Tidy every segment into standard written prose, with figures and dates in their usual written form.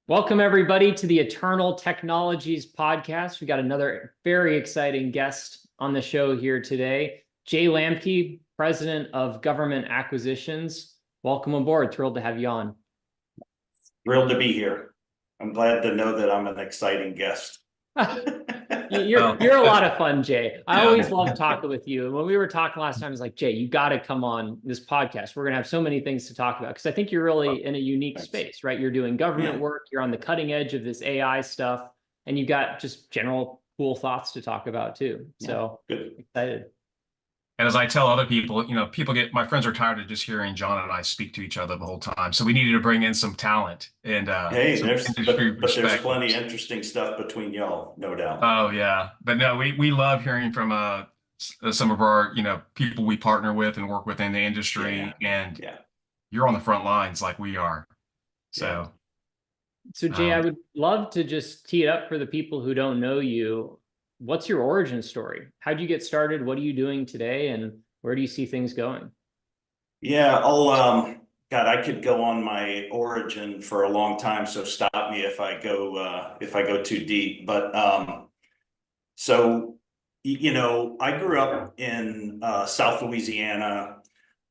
Welcome, everybody, to the Eternal Technologies podcast. We got another very exciting guest on the show here today, Jay Lambke, President of Government Acquisitions. Welcome aboard. Thrilled to have you on. Thrilled to be here. I'm glad to know that I'm an exciting guest. You're a lot of fun, Jay. I always love talking with you. And when we were talking last time, I was like, Jay, you got to come on this podcast. We're going to have so many things to talk about because I think you're really in a unique space, right? You're doing government work. You're on the cutting edge of this AI stuff, and you've got just general cool thoughts to talk about too. So excited. And as I tell other people, my friends are tired of just hearing John and I speak to each other the whole time. So we needed to bring in some talent and there's plenty of interesting stuff between y'all, no doubt. Oh yeah, but no, we love hearing from some of our people we partner with and work with in the industry, and you're on the front lines like we are. So Jay, I would love to just tee it up for the people who don't know you. What's your origin story? How'd you get started? What are you doing today? And where do you see things going? Yeah, I could go on my origin for a long time, so stop me if I go too deep. But I grew up in South Louisiana.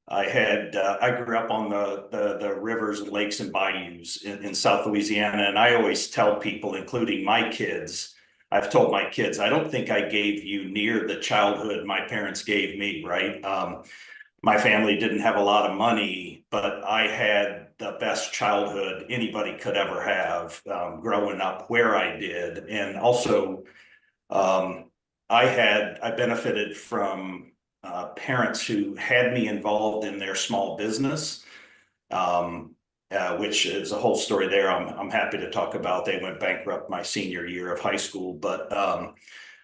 I grew up on the rivers and lakes and bayous in South Louisiana, and I always tell people, including my kids, I've told my kids, I don't think I gave you near the childhood my parents gave me, right? My family didn't have a lot of money, but I had the best childhood anybody could ever have growing up where I did. And also, I benefited from parents who had me involved in their small business. Which is a whole story there. I'm happy to talk about. They went bankrupt my senior year of high school, but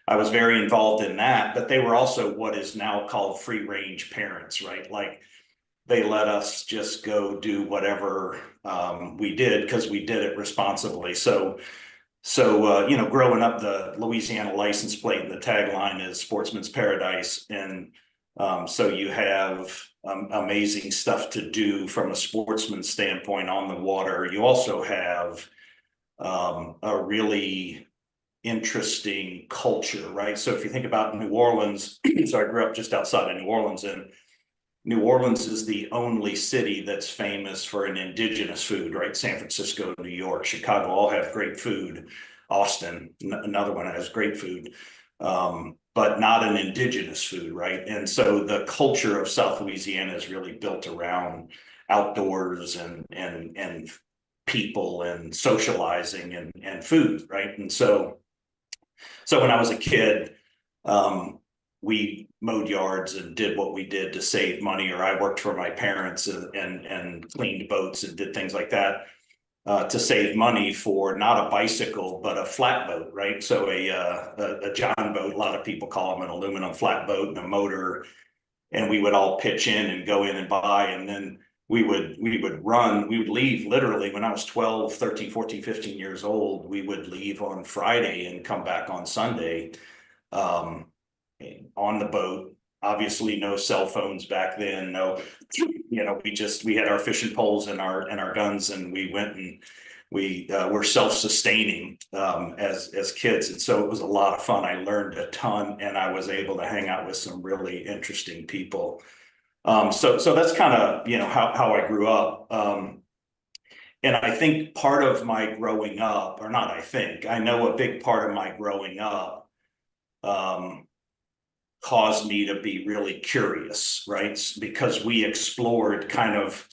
I was very involved in that. But they were also what is now called free range parents, right? Like they let us just go do whatever we did because we did it responsibly. So growing up, the Louisiana license plate and the tagline is Sportsman's Paradise, and so you have amazing stuff to do from a sportsman's standpoint on the water. You also have a really interesting culture, right? So if you think about New Orleans, so I grew up just outside of New Orleans, and New Orleans is the only city that's famous for an indigenous food, right? San Francisco, New York, Chicago all have great food. Austin, another one, has great food. But not an indigenous food, right? And so the culture of South Louisiana is really built around outdoors and people and socializing and food, right? And so when I was a kid, we mowed yards and did what we did to save money, or I worked for my parents and cleaned boats and did things like that. To save money for not a bicycle, but a flatboat, right? So a John boat, a lot of people call them an aluminum flatboat, and a motor, and we would all pitch in and go in and buy, and then we would leave literally when I was 12, 13, 14, 15 years old. We would leave on Friday and come back on Sunday on the boat. Obviously no cell phones back then. No, we had our fishing poles and our guns, and we went and we were self-sustaining as kids. And so it was a lot of fun. I learned a ton, and I was able to hang out with some really interesting people. So that's kind of, how I grew up. And I think part of my growing up, or not, I know a big part of my growing up, caused me to be really curious, right? Because we explored kind of,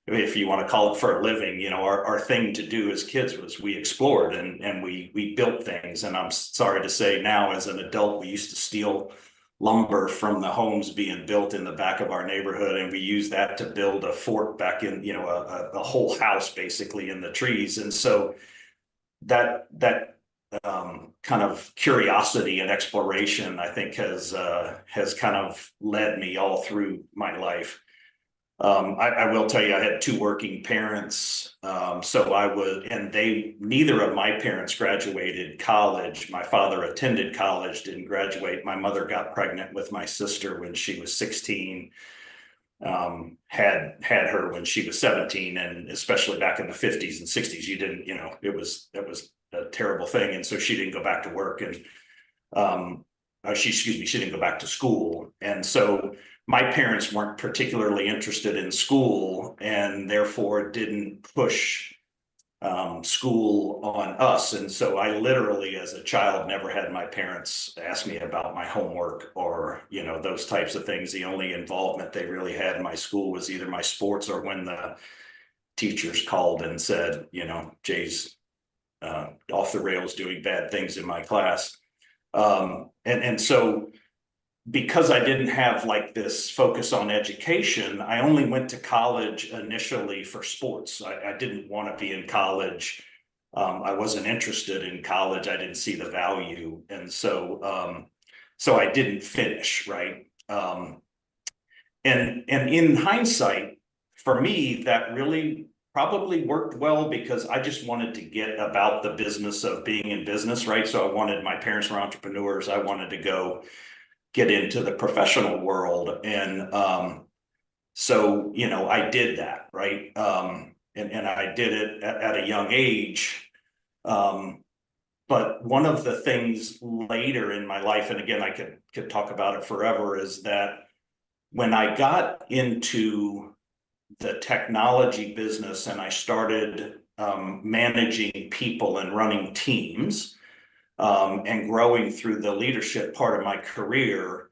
if you want to call it for a living, our thing to do as kids was we explored and we built things. And I'm sorry to say now, as an adult, we used to steal lumber from the homes being built in the back of our neighborhood, and we used that to build a fort back in, a whole house basically in the trees. And so that kind of curiosity and exploration, I think, has kind of led me all through my life. I will tell you, I had two working parents. Neither of my parents graduated college. My father attended college, didn't graduate. My mother got pregnant with my sister when she was 16. had her when she was 17, and especially back in the 50s and 60s, you didn't, it was a terrible thing, and so she didn't go back to work, and she didn't go back to school, and so my parents weren't particularly interested in school, and therefore didn't push school on us. And so I literally, as a child, never had my parents ask me about my homework or, those types of things. The only involvement they really had in my school was either my sports or when the teachers called and said, Jay's off the rails doing bad things in my class. And so because I didn't have like this focus on education, I only went to college initially for sports. I didn't want to be in college. I wasn't interested in college. I didn't see the value. And so I didn't finish, right? And in hindsight, for me, that really probably worked well because I just wanted to get about the business of being in business, right? So my parents were entrepreneurs. I wanted to go get into the professional world. And so, I did that, right? And I did it at a young age. But one of the things later in my life, and again, I could talk about it forever, is that when I got into the technology business and I started managing people and running teams, and growing through the leadership part of my career,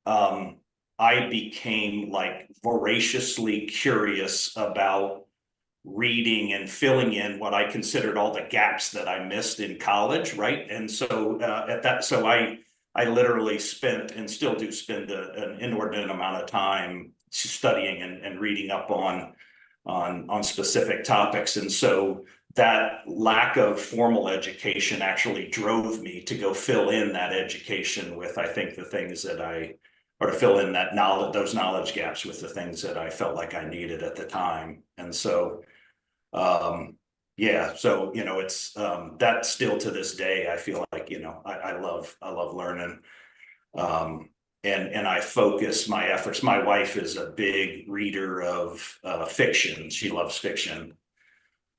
I became like voraciously curious about reading and filling in what I considered all the gaps that I missed in college, right? And so I literally spent and still do spend an inordinate amount of time studying and reading up on specific topics. And so that lack of formal education actually drove me to go fill in that education with, I think, the things that or to fill in that knowledge, those knowledge gaps with the things that I felt like I needed at the time. And so, it's that still to this day, I feel like, I love learning. And I focus my efforts. My wife is a big reader of fiction. She loves fiction.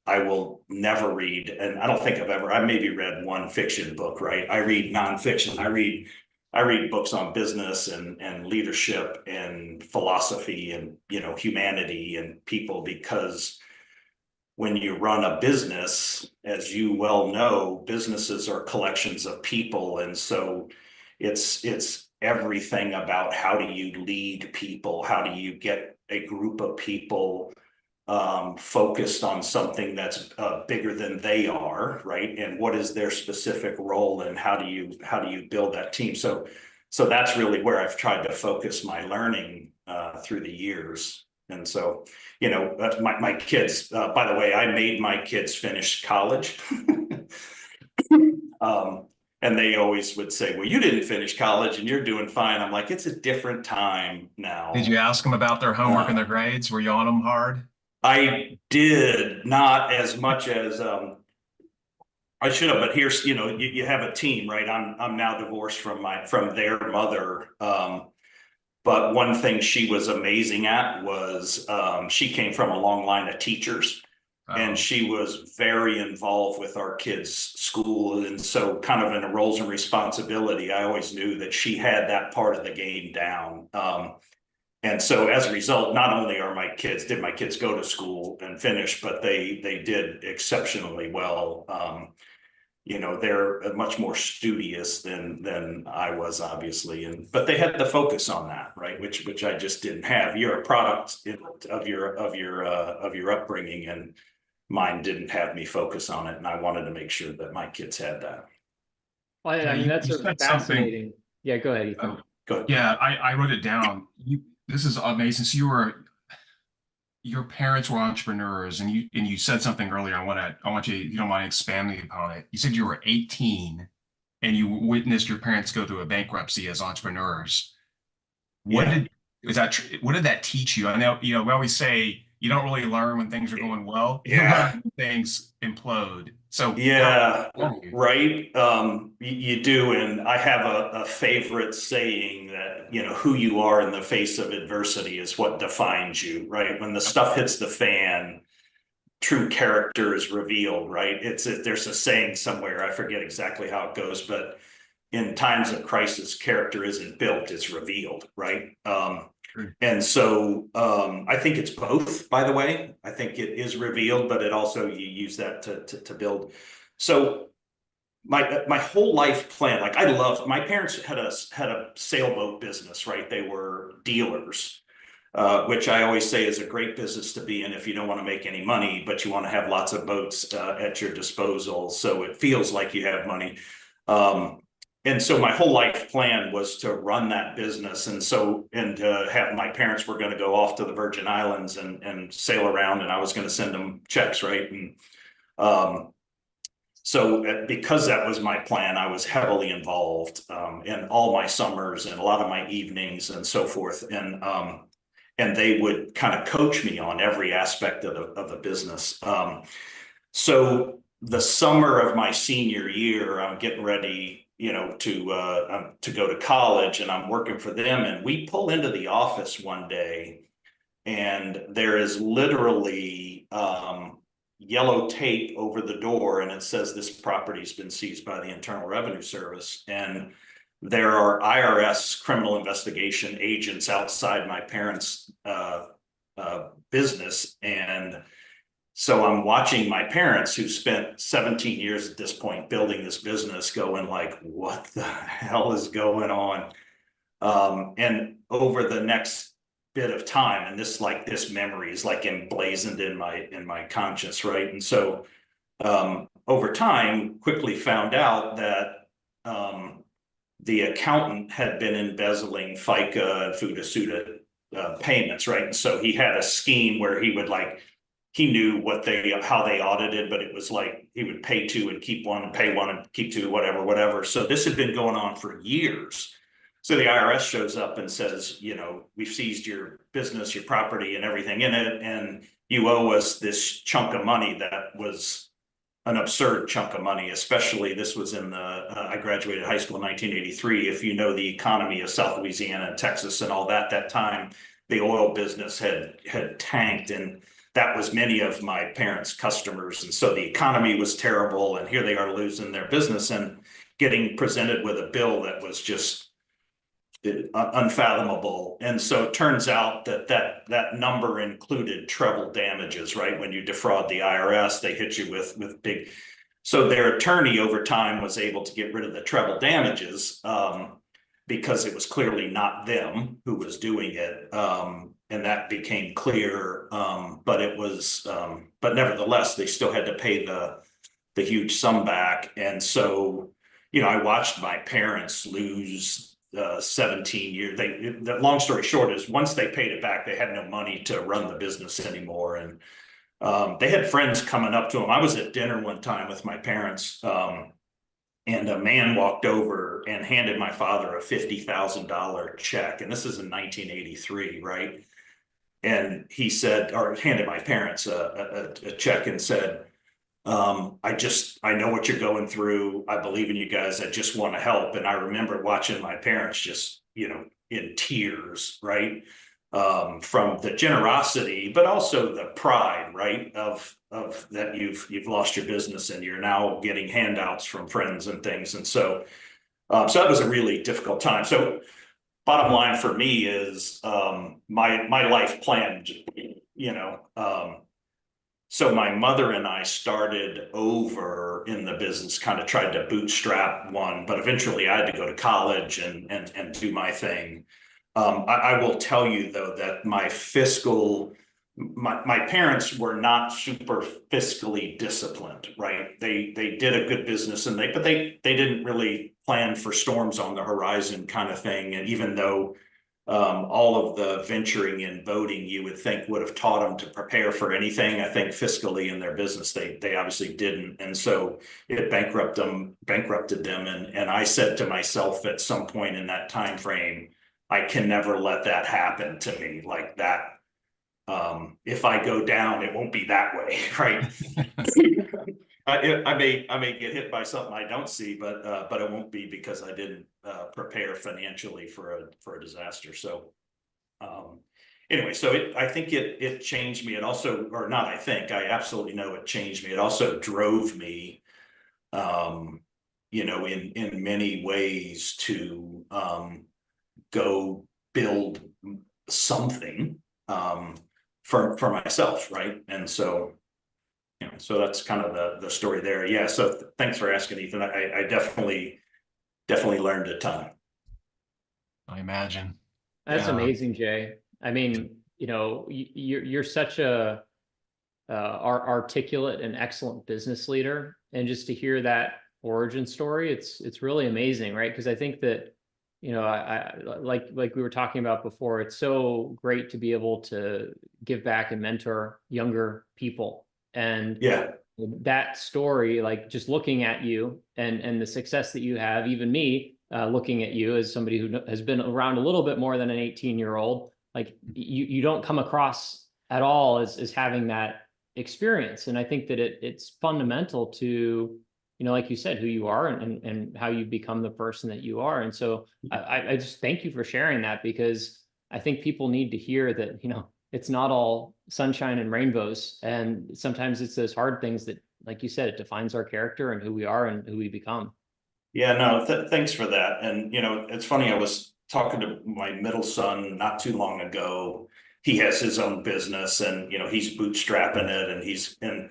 I will never read, and I don't think I maybe read one fiction book, right? I read nonfiction. I read books on business and leadership and philosophy and, humanity and people, because when you run a business, as you well know, businesses are collections of people. And so it's everything about how do you lead people? How do you get a group of people focused on something that's bigger than they are, right? And what is their specific role, and how do you build that team? So that's really where I've tried to focus my learning through the years. And so, my kids, by the way, I made my kids finish college. And they always would say, well, you didn't finish college and you're doing fine. I'm like, it's a different time now. Did you ask them about their homework and their grades? Were you on them hard? I did not as much as I should have, but here's, you have a team, right? I'm now divorced from their mother. But one thing she was amazing at was she came from a long line of teachers. And she was very involved with our kids' school. And so kind of in a roles and responsibility, I always knew that she had that part of the game down. And so as a result, not only did my kids go to school and finish, but they did exceptionally well. They're much more studious than I was, obviously, but they had the focus on that, right? Which I just didn't have. You're a product of your upbringing, and mine didn't have me focus on it, and I wanted to make sure that my kids had that. Well, I mean, that's fascinating. Yeah, go ahead, Ethan. Go ahead. Yeah, I wrote it down. This is amazing. So your parents were entrepreneurs, and you said something earlier. I want you, if you don't mind expanding upon it. You said you were 18 and you witnessed your parents go through a bankruptcy as entrepreneurs. What did that teach you? I know, we always say you don't really learn when things are going well. You Yeah. learn when things implode. So Yeah, how you? right. You do. And I have a favorite saying that, who you are in the face of adversity is what defines you, right? When the stuff hits the fan, true character is revealed, right? There's a saying somewhere, I forget exactly how it goes, but in times of crisis, character isn't built, it's revealed, right? And so I think it's both, by the way. I think it is revealed, but it also, you use that to build. So my whole life plan, like my parents had a sailboat business, right? They were dealers, which I always say is a great business to be in if you don't want to make any money, but you want to have lots of boats at your disposal. So it feels like you have money. And so my whole life plan was to run that business. And to have my parents were going to go off to the Virgin Islands and sail around, and I was going to send them checks, right? And so because that was my plan, I was heavily involved in all my summers and a lot of my evenings and so forth. And they would kind of coach me on every aspect of the business. So the summer of my senior year, I'm getting ready, to go to college, and I'm working for them. And we pull into the office one day, and there is literally yellow tape over the door, and it says this property's been seized by the Internal Revenue Service. And there are IRS criminal investigation agents outside my parents' business. And so I'm watching my parents, who spent 17 years at this point building this business, going like, what the hell is going on? And over the next bit of time, and this memory is like emblazoned in my conscience, right? And so over time, quickly found out that the accountant had been embezzling FICA and FUTA payments, right? And so he had a scheme where he knew how they audited, but it was like he would pay two and keep one, and pay one and keep two, whatever. So this had been going on for years. So the IRS shows up and says, we've seized your business, your property, and everything in it, and you owe us this chunk of money. That was an absurd chunk of money, especially this was I graduated high school in 1983. If you know the economy of South Louisiana and Texas and all that time, the oil business had tanked, and that was many of my parents' customers. And so the economy was terrible, and here they are losing their business and getting presented with a bill that was just unfathomable. And so it turns out that number included treble damages, right? When you defraud the IRS, they hit you with big. So their attorney over time was able to get rid of the treble damages because it was clearly not them who was doing it. And that became clear. But nevertheless, they still had to pay the huge sum back. And so, I watched my parents lose 17 years. The long story short is, once they paid it back, they had no money to run the business anymore. And they had friends coming up to them. I was at dinner one time with my parents, and a man walked over and handed my father a $50,000 check. And this is in 1983, right? And he said, or handed my parents a check and said, I know what you're going through. I believe in you guys. I just want to help. And I remember watching my parents just, in tears, right? From the generosity, but also the pride, right? Of that you've lost your business and you're now getting handouts from friends and things. And so that was a really difficult time. So bottom line for me is my life plan, so my mother and I started over in the business, kind of tried to bootstrap one, but eventually I had to go to college and do my thing. I will tell you though that my parents were not super fiscally disciplined, right? They did a good business, but they didn't really plan for storms on the horizon kind of thing. And even though all of the venturing in boating, you would think, would have taught them to prepare for anything, I think fiscally in their business, they obviously didn't. And so it bankrupted them. And I said to myself at some point in that time frame, I can never let that happen to me like that. if I go down, it won't be that way, right? I may get hit by something I don't see, but it won't be because I didn't prepare financially for a disaster. So anyway, so I think it changed me. It also, or not, I absolutely know it changed me. It also drove me, in many ways to go build something for myself, right? And so, so that's kind of the story there. Yeah. So thanks for asking, Ethan. I definitely learned a ton. I imagine. That's Yeah. amazing, Jay. I mean, you're such a articulate and excellent business leader, and just to hear that origin story, it's really amazing, right? Because I think that, I like we were talking about before, it's so great to be able to give back and mentor younger people. And Yeah. that story, like just looking at you and the success that you have, even me looking at you as somebody who has been around a little bit more than an 18-year-old, like you don't come across at all as having that experience. And I think that it's fundamental to, like you said, who you are and how you become the person that you are. And so I just thank you for sharing that, because I think people need to hear that, it's not all sunshine and rainbows. And sometimes it's those hard things that, like you said, it defines our character and who we are and who we become. Yeah, no, thanks for that. And, it's funny, I was talking to my middle son not too long ago. He has his own business and, he's bootstrapping it,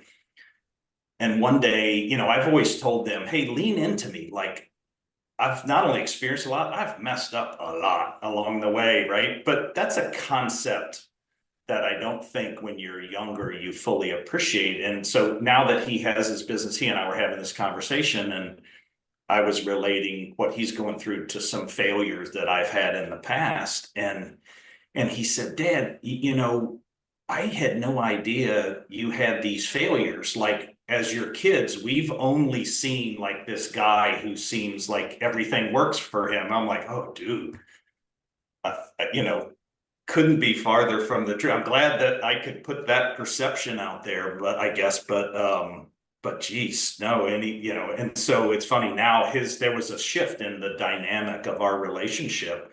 and one day, I've always told them, hey, lean into me. Like, I've not only experienced a lot, I've messed up a lot along the way, right? But that's a concept that I don't think when you're younger you fully appreciate. And so now that he has his business, he and I were having this conversation, and I was relating what he's going through to some failures that I've had in the past. And he said, Dad, I had no idea you had these failures. Like, as your kids, we've only seen like this guy who seems like everything works for him. I'm like, oh, dude, couldn't be farther from the truth. I'm glad that I could put that perception out there, but I guess, but geez, no, and so it's funny now, there was a shift in the dynamic of our relationship.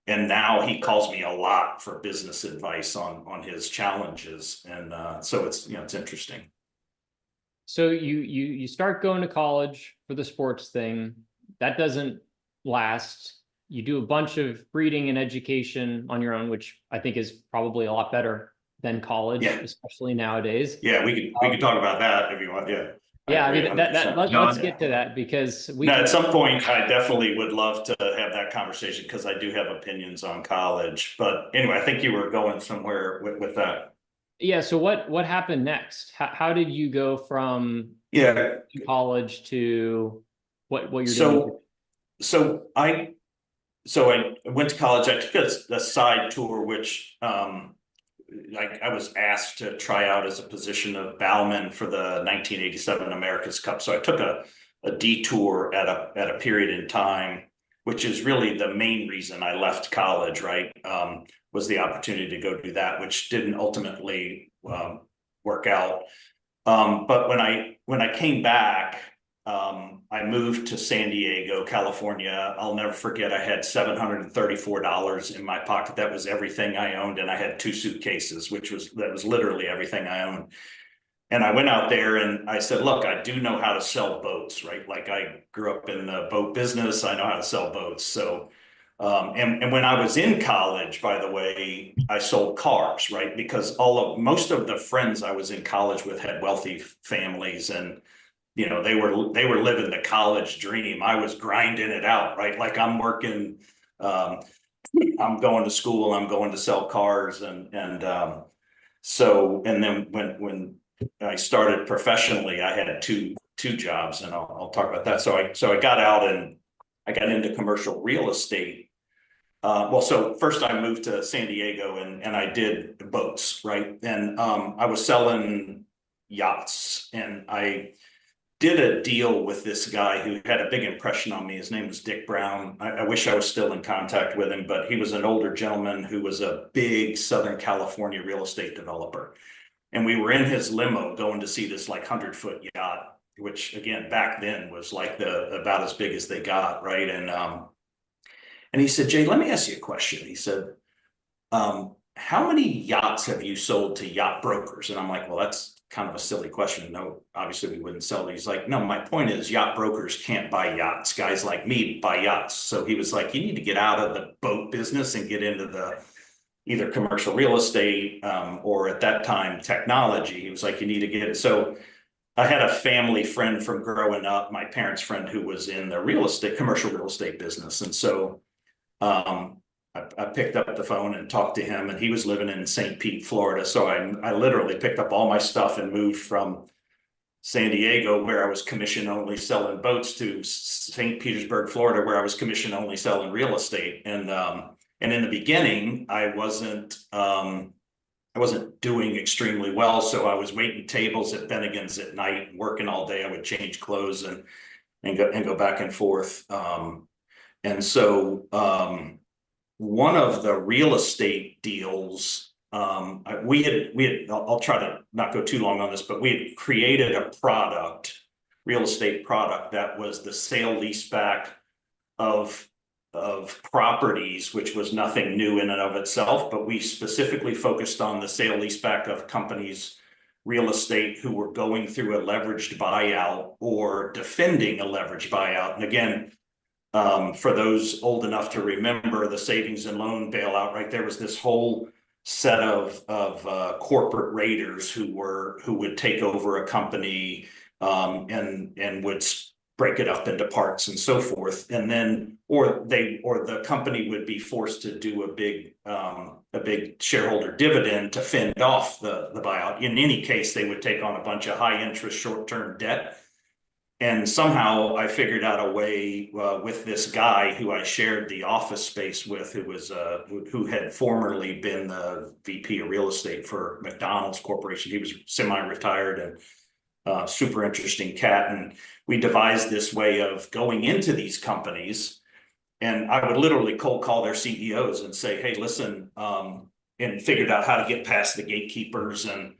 And now he calls me a lot for business advice on his challenges. And so it's interesting. So you start going to college for the sports thing. That doesn't last. You do a bunch of reading and education on your own, which I think is probably a lot better than college, Yeah. Especially nowadays. Yeah, we could talk about that if you want. Yeah. Yeah, I mean let's get to that, because at some point I definitely would love to have that conversation, because I do have opinions on college. But anyway, I think you were going somewhere with that. Yeah. So what happened next? How did you go from college to what you're doing? So I went to college. I took a side tour, which I was asked to try out as a position of bowman for the 1987 America's Cup. So I took a detour at a period in time, which is really the main reason I left college, right? Was the opportunity to go do that, which didn't ultimately work out. But when I came back, I moved to San Diego, California. I'll never forget, I had $734 in my pocket. That was everything I owned. And I had 2 suitcases, that was literally everything I owned. And I went out there and I said, look, I do know how to sell boats, right? Like, I grew up in the boat business. I know how to sell boats. So, and when I was in college, by the way, I sold cars, right? Because most of the friends I was in college with had wealthy families, and they were living the college dream. I was grinding it out, right? Like, I'm working, I'm going to school, I'm going to sell cars. And then when I started professionally, I had two jobs, and I'll talk about that. So I got out and I got into commercial real estate. So first I moved to San Diego and I did boats, right? And I was selling yachts, and did a deal with this guy who had a big impression on me. His name was Dick Brown. I wish I was still in contact with him, but he was an older gentleman who was a big Southern California real estate developer. And we were in his limo going to see this like 100-foot yacht, which again, back then was like about as big as they got, right? And he said, Jay, let me ask you a question. He said, how many yachts have you sold to yacht brokers? And I'm like, well, that's kind of a silly question. No, obviously we wouldn't sell these. He's like, no, my point is yacht brokers can't buy yachts. Guys like me buy yachts. So he was like, you need to get out of the boat business and get into the either commercial real estate or at that time technology. He was like, you need to get it. So I had a family friend from growing up, my parents' friend, who was in the real estate, commercial real estate business. And so I picked up the phone and talked to him, and he was living in St. Pete, Florida. So I literally picked up all my stuff and moved from San Diego, where I was commission only selling boats, to St. Petersburg, Florida, where I was commission only selling real estate. And in the beginning, I wasn't doing extremely well. So I was waiting tables at Bennigan's at night, working all day. I would change clothes and go back and forth. And so one of the real estate deals, we had, I'll try to not go too long on this, but we had created a product, real estate product, that was the sale leaseback of properties, which was nothing new in and of itself, but we specifically focused on the sale leaseback of companies, real estate, who were going through a leveraged buyout or defending a leveraged buyout. And again, for those old enough to remember the savings and loan bailout, right? There was this whole set of corporate raiders who would take over a company and would break it up into parts and so forth, and then or the company would be forced to do a big shareholder dividend to fend off the buyout. In any case, they would take on a bunch of high interest short-term debt. And somehow I figured out a way with this guy who I shared the office space with, who had formerly been the VP of real estate for McDonald's Corporation. He was semi-retired and super interesting cat. And we devised this way of going into these companies, and I would literally cold call their CEOs and say, hey, listen, and figured out how to get past the gatekeepers, and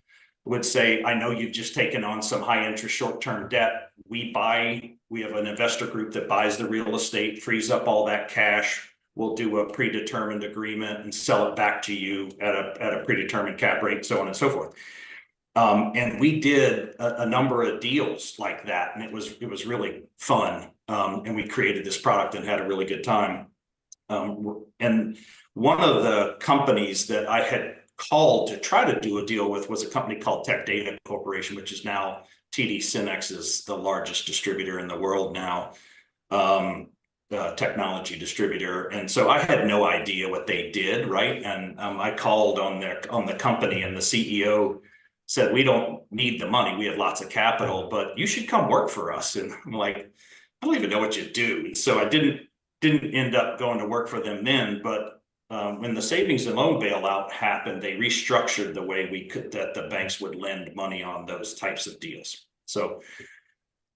would say, I know you've just taken on some high interest short-term debt. We have an investor group that buys the real estate, frees up all that cash. We'll do a predetermined agreement and sell it back to you at a predetermined cap rate, so on and so forth. And we did a number of deals like that, and it was really fun. And we created this product and had a really good time. And one of the companies that I had called to try to do a deal with was a company called Tech Data Corporation, which is now TD SYNNEX, is the largest distributor in the world now, technology distributor. And so I had no idea what they did, right? And I called on the company, and the CEO said, we don't need the money. We have lots of capital, but you should come work for us. And I'm like, I don't even know what you do. And so I didn't end up going to work for them then, but when the savings and loan bailout happened, they restructured the way that the banks would lend money on those types of deals. So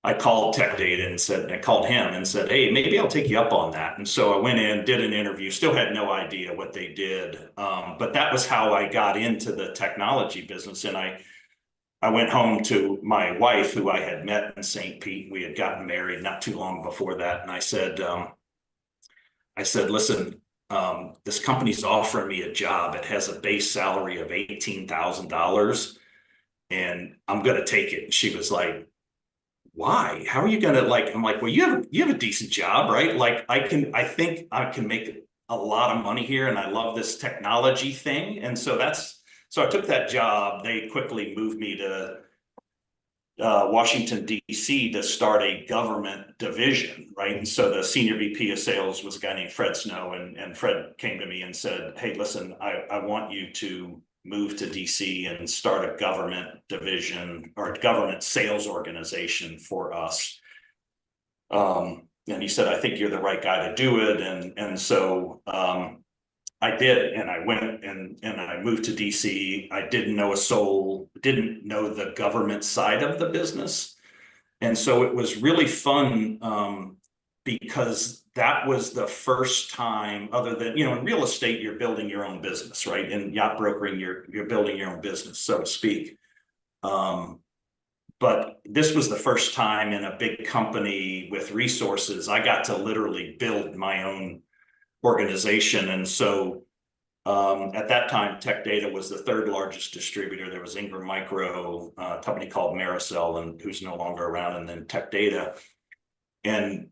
I called Tech Data and I called him and said, hey, maybe I'll take you up on that. And so I went in, did an interview, still had no idea what they did. But that was how I got into the technology business. And I went home to my wife, who I had met in St. Pete. We had gotten married not too long before that. And I said, listen, this company's offering me a job. It has a base salary of $18,000, and I'm going to take it. And she was like, why? How are you going to, like, I'm like, well, you have a decent job, right? Like I think I can make a lot of money here, and I love this technology thing. And so I took that job. They quickly moved me to Washington, D.C. to start a government division, right? And so the senior VP of sales was a guy named Fred Snow, and Fred came to me and said, hey, listen, I want you to move to D.C. and start a government division or a government sales organization for us. And he said, I think you're the right guy to do it. And so I did, and I went and I moved to DC. I didn't know a soul, didn't know the government side of the business. And so it was really fun, because that was the first time, other than, in real estate, you're building your own business, right? In yacht brokering, you're building your own business, so to speak. But this was the first time in a big company with resources, I got to literally build my own organization. And so at that time, Tech Data was the third largest distributor. There was Ingram Micro, a company called Maricel, and who's no longer around, and then Tech Data. And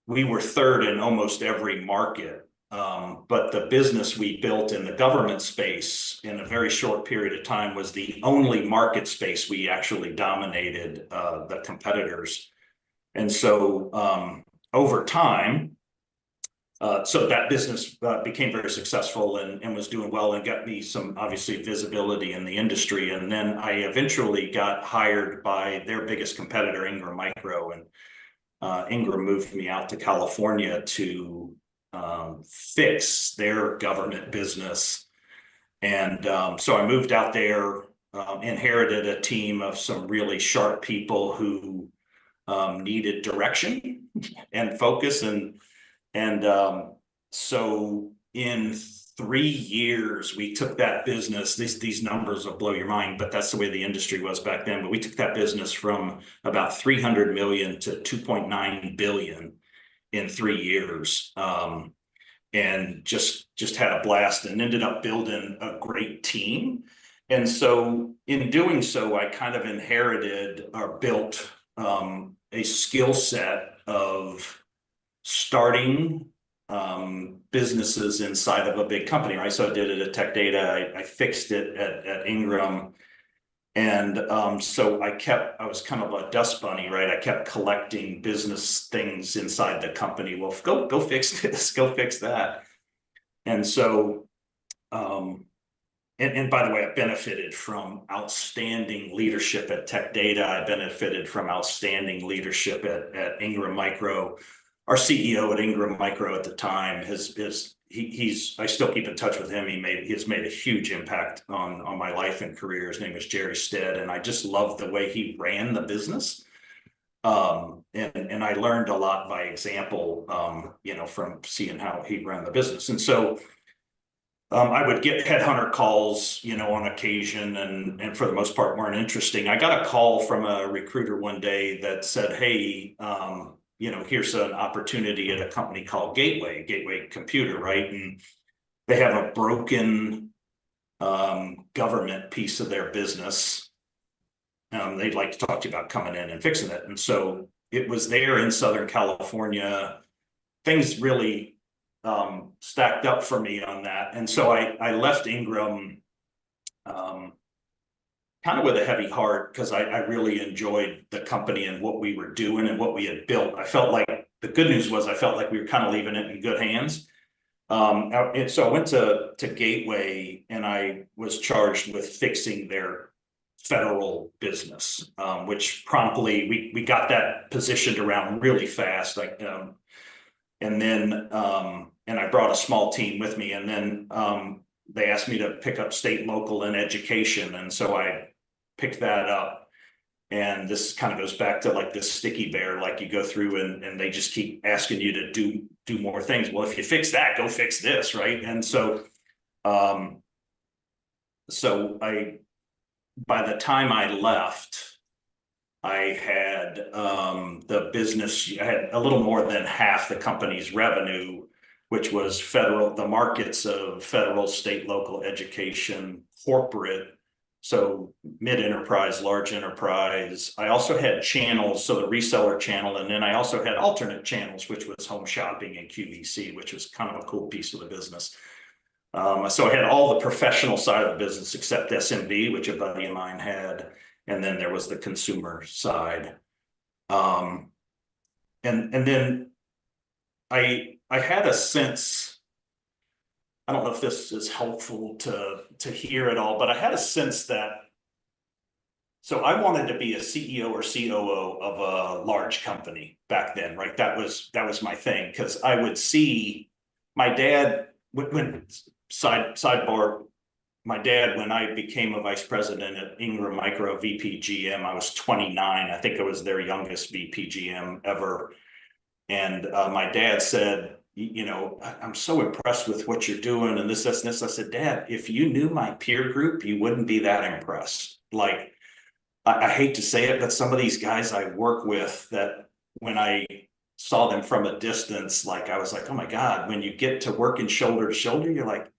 we were third in almost every market. But the business we built in the government space in a very short period of time was the only market space we actually dominated the competitors. And so over time, so that business became very successful and was doing well and got me some obviously visibility in the industry. And then I eventually got hired by their biggest competitor, Ingram Micro, and Ingram moved me out to California to fix their government business. And so I moved out there, inherited a team of some really sharp people who needed direction and focus. And so in 3 years, we took that business. These numbers will blow your mind, but that's the way the industry was back then. But we took that business from about 300 million to 2.9 billion in 3 years, and just had a blast and ended up building a great team. And so in doing so, I kind of inherited or built a skill set of starting businesses inside of a big company, right? So I did it at Tech Data. I fixed it at Ingram. And so I was kind of a dust bunny, right? I kept collecting business things inside the company. Well, go fix this, go fix that. And so, and by the way, I benefited from outstanding leadership at Tech Data. I benefited from outstanding leadership at Ingram Micro. Our CEO at Ingram Micro at the time I still keep in touch with him. He has made a huge impact on my life and career. His name was Jerry Stead, and I just loved the way he ran the business. And I learned a lot by example, from seeing how he ran the business. And so I would get headhunter calls, on occasion, and for the most part weren't interesting. I got a call from a recruiter one day that said, "Hey, here's an opportunity at a company called Gateway Computer," right? And they have a broken government piece of their business. They'd like to talk to you about coming in and fixing it. And so it was there in Southern California. Things really stacked up for me on that. And so I left Ingram kind of with a heavy heart, because I really enjoyed the company and what we were doing and what we had built. I felt like the good news was I felt like we were kind of leaving it in good hands. And so I went to Gateway, and I was charged with fixing their federal business, which promptly we got that positioned around really fast. And then I brought a small team with me, and then they asked me to pick up state, local, and education. And so I picked that up. And this kind of goes back to like this sticky bear, like you go through and they just keep asking you to do more things. Well, if you fix that, go fix this, right? And so by the time I left, I had the business, I had a little more than half the company's revenue, which was the markets of federal, state, local, education, corporate, so mid-enterprise, large enterprise. I also had channels, so the reseller channel, and then I also had alternate channels, which was home shopping and QVC, which was kind of a cool piece of the business. So I had all the professional side of the business except SMB, which a buddy of mine had, and then there was the consumer side. And then I had a sense, I don't know if this is helpful to hear at all, but I had a sense that, so I wanted to be a CEO or COO of a large company back then, right? That was my thing, because I would see my dad, when sidebar, my dad, when I became a vice president at Ingram Micro VPGM, I was 29. I think I was their youngest VPGM ever. And my dad said, you know, I'm so impressed with what you're doing and this, this, and this. I said, Dad, if you knew my peer group, you wouldn't be that impressed. Like, I hate to say it, but some of these guys I work with, that when I saw them from a distance, like I was like, oh my God, when you get to working shoulder to shoulder, you're like,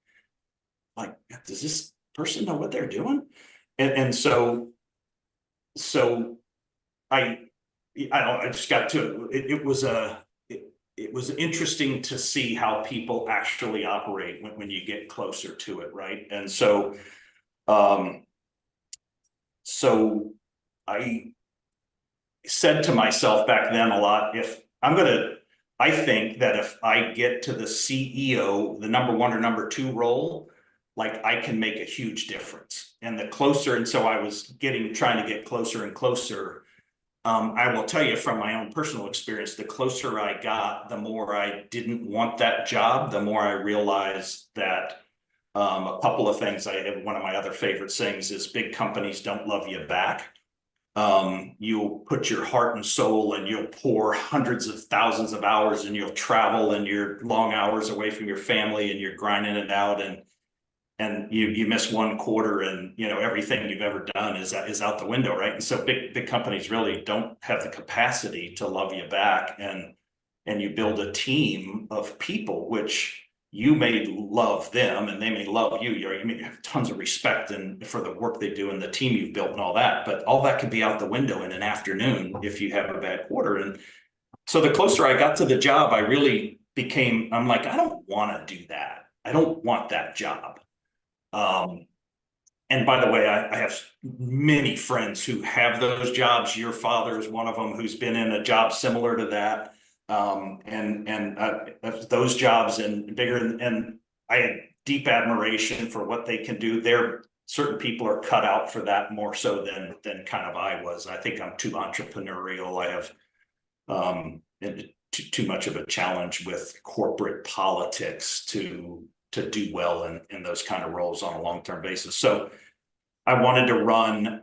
does this person know what they're doing? And so I don't know, I just got to it. It was interesting to see how people actually operate when you get closer to it, right? And so I said to myself back then a lot, I think that if I get to the CEO, the number one or number two role, like I can make a huge difference. And the closer, and so I was trying to get closer and closer. I will tell you from my own personal experience, the closer I got, the more I didn't want that job, the more I realized that a couple of things. One of my other favorite sayings is big companies don't love you back. You'll put your heart and soul and you'll pour hundreds of thousands of hours and you'll travel and you're long hours away from your family and you're grinding it out, and you miss one quarter and you know everything you've ever done is out the window, right? And so big companies really don't have the capacity to love you back, and you build a team of people which you may love them and they may love you. You may have tons of respect and for the work they do and the team you've built and all that, but all that could be out the window in an afternoon if you have a bad quarter. And so the closer I got to the job, I really I'm like, I don't want to do that. I don't want that job. And by the way, I have many friends who have those jobs. Your father is one of them who's been in a job similar to that. Those jobs and bigger, and I had deep admiration for what they can do. Certain people are cut out for that more so than kind of I was. I think I'm too entrepreneurial. I have too much of a challenge with corporate politics to do well in those kind of roles on a long-term basis. So I wanted to run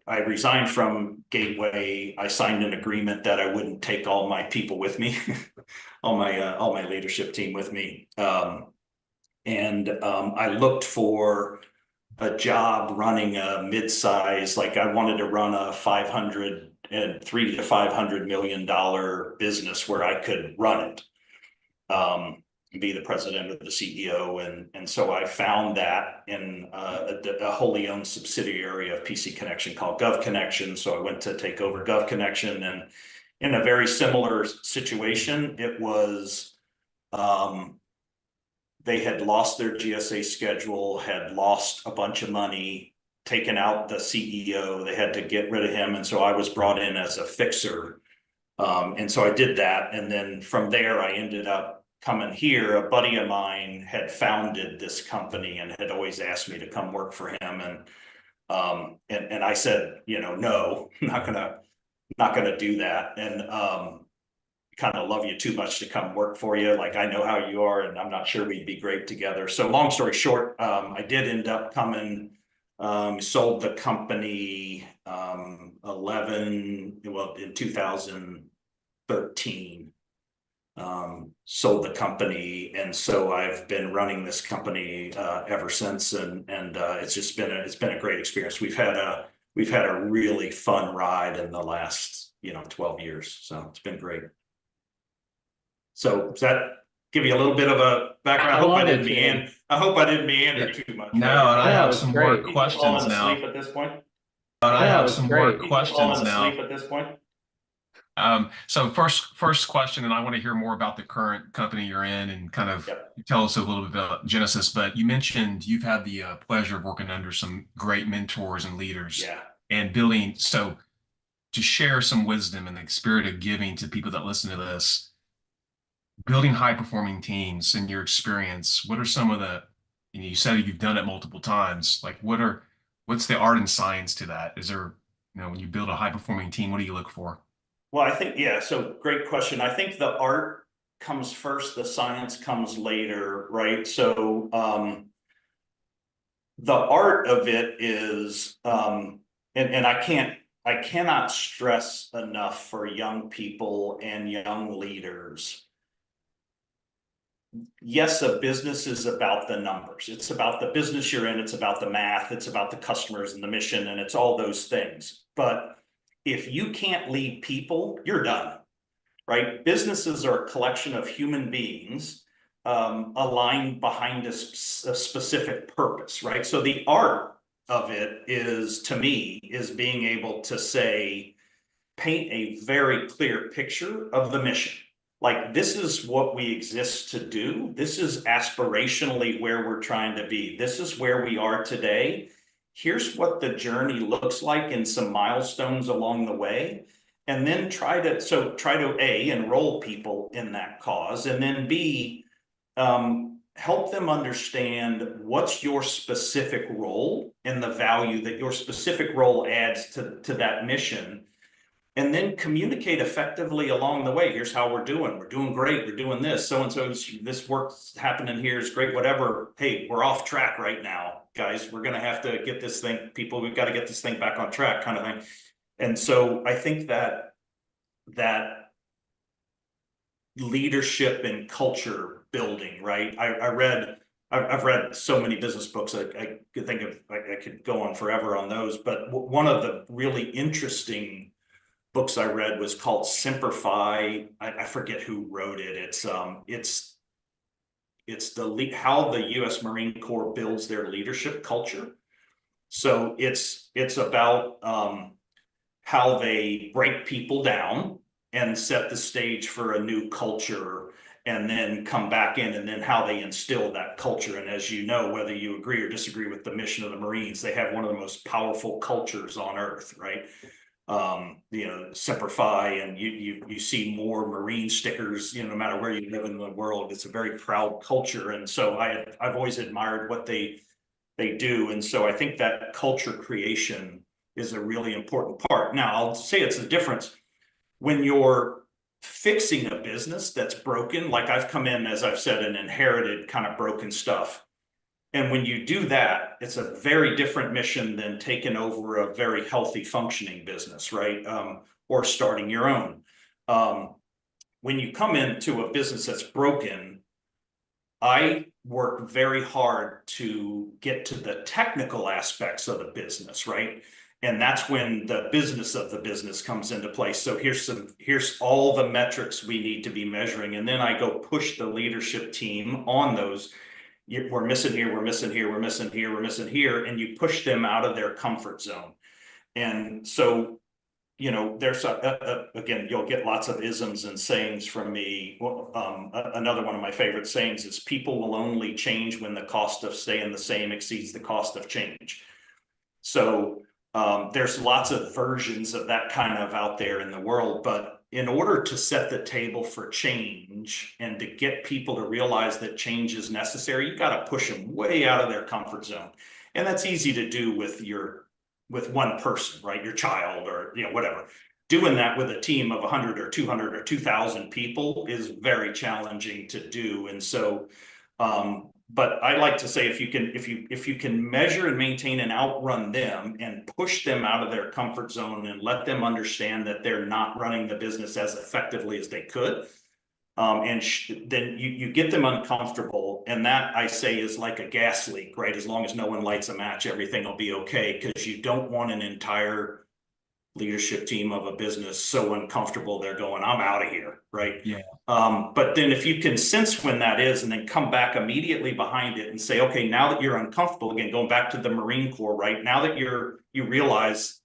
I resigned from Gateway. I signed an agreement that I wouldn't take all my people with me, all my leadership team with me. I looked for a job running a mid-size, like I wanted to run a $300 to $500 million business where I could run it. Be the president or the CEO. And so I found that in a wholly owned subsidiary of PC Connection called Gov Connection. So I went to take over Gov Connection, and in a very similar situation, it was, they had lost their GSA schedule, had lost a bunch of money, taken out the CEO, they had to get rid of him. And so I was brought in as a fixer. And so I did that. And then from there, I ended up coming here. A buddy of mine had founded this company and had always asked me to come work for him. And I said, you know, no, I'm not gonna do that. And kind of love you too much to come work for you. Like, I know how you are, and I'm not sure we'd be great together. So long story short, I did end up coming, sold the company in 2013. Sold the company, and so I've been running this company ever since, and it's been a great experience. We've had a really fun ride in the last 12 years, so it's been great. So does that give you a little bit of a background? I hope I didn't meander too much. No, right? and I have some more questions now. Asleep at this point. And I have some more questions now. Asleep at this point. So first question, and I want to hear more about the current company you're in and kind of tell us a little bit about Genesis. But you mentioned you've had the pleasure of working under some great mentors and leaders, and building. So to share some wisdom in the spirit of giving to people that listen to this, building high performing teams in your experience, what are some of the, you said you've done it multiple times, like what's the art and science to that? Is there, when you build a high performing team, what do you look for? Well, I think, so great question. I think the art comes first, the science comes later, right? So the art of it is, and I cannot stress enough for young people and young leaders. Yes, a business is about the numbers. It's about the business you're in. It's about the math. It's about the customers and the mission, and it's all those things. But if you can't lead people, you're done, right? Businesses are a collection of human beings aligned behind a specific purpose, right? So the art of it is, to me, is being able to say, paint a very clear picture of the mission. Like, this is what we exist to do. This is aspirationally where we're trying to be. This is where we are today. Here's what the journey looks like and some milestones along the way. And then try to A, enroll people in that cause, and then B, help them understand what's your specific role and the value that your specific role adds to that mission. And then communicate effectively along the way. Here's how we're doing. We're doing great. We're doing this. So-and-so, this work's happening here is great, whatever. Hey, we're off track right now, guys. We're going to have to get this thing, we've got to get this thing back on track, kind of thing. And so I think that leadership and culture building, right? I've read so many business books. I could think of, I could go on forever on those, but one of the really interesting books I read was called Simplify. I forget who wrote it. It's how the U.S. Marine Corps builds their leadership culture. So it's about how they break people down and set the stage for a new culture, and then come back in, and then how they instill that culture. And as you know, whether you agree or disagree with the mission of the Marines, they have one of the most powerful cultures on earth, right? Simplify, and you see more Marine stickers, no matter where you live in the world. It's a very proud culture. And so I've always admired what they do. And so I think that culture creation is a really important part. Now, I'll say it's a difference when you're fixing a business that's broken. Like, I've come in, as I've said, and inherited kind of broken stuff. And when you do that, it's a very different mission than taking over a very healthy, functioning business, right? Or starting your own. When you come into a business that's broken, I work very hard to get to the technical aspects of the business, right? And that's when the business of the business comes into place. So here's all the metrics we need to be measuring. And then I go push the leadership team on those. We're missing here, we're missing here, we're missing here, we're missing here, and you push them out of their comfort zone. And so, there's again, you'll get lots of isms and sayings from me. Another one of my favorite sayings is, people will only change when the cost of staying the same exceeds the cost of change. So there's lots of versions of that kind of out there in the world, but in order to set the table for change and to get people to realize that change is necessary, you got to push them way out of their comfort zone. And that's easy to do with one person, right? Your child, or whatever. Doing that with a team of 100 or 200 or 2,000 people is very challenging to do. And so but I like to say, if you can measure and maintain and outrun them and push them out of their comfort zone and let them understand that they're not running the business as effectively as they could, then you get them uncomfortable. And that, I say, is like a gas leak, right? As long as no one lights a match, everything will be okay, because you don't want an entire leadership team of a business so uncomfortable they're going, I'm out of here, right? Yeah. But then if you can sense when that is, and then come back immediately behind it and say, okay, now that you're uncomfortable, again, going back to the Marine Corps, right? Now that you realize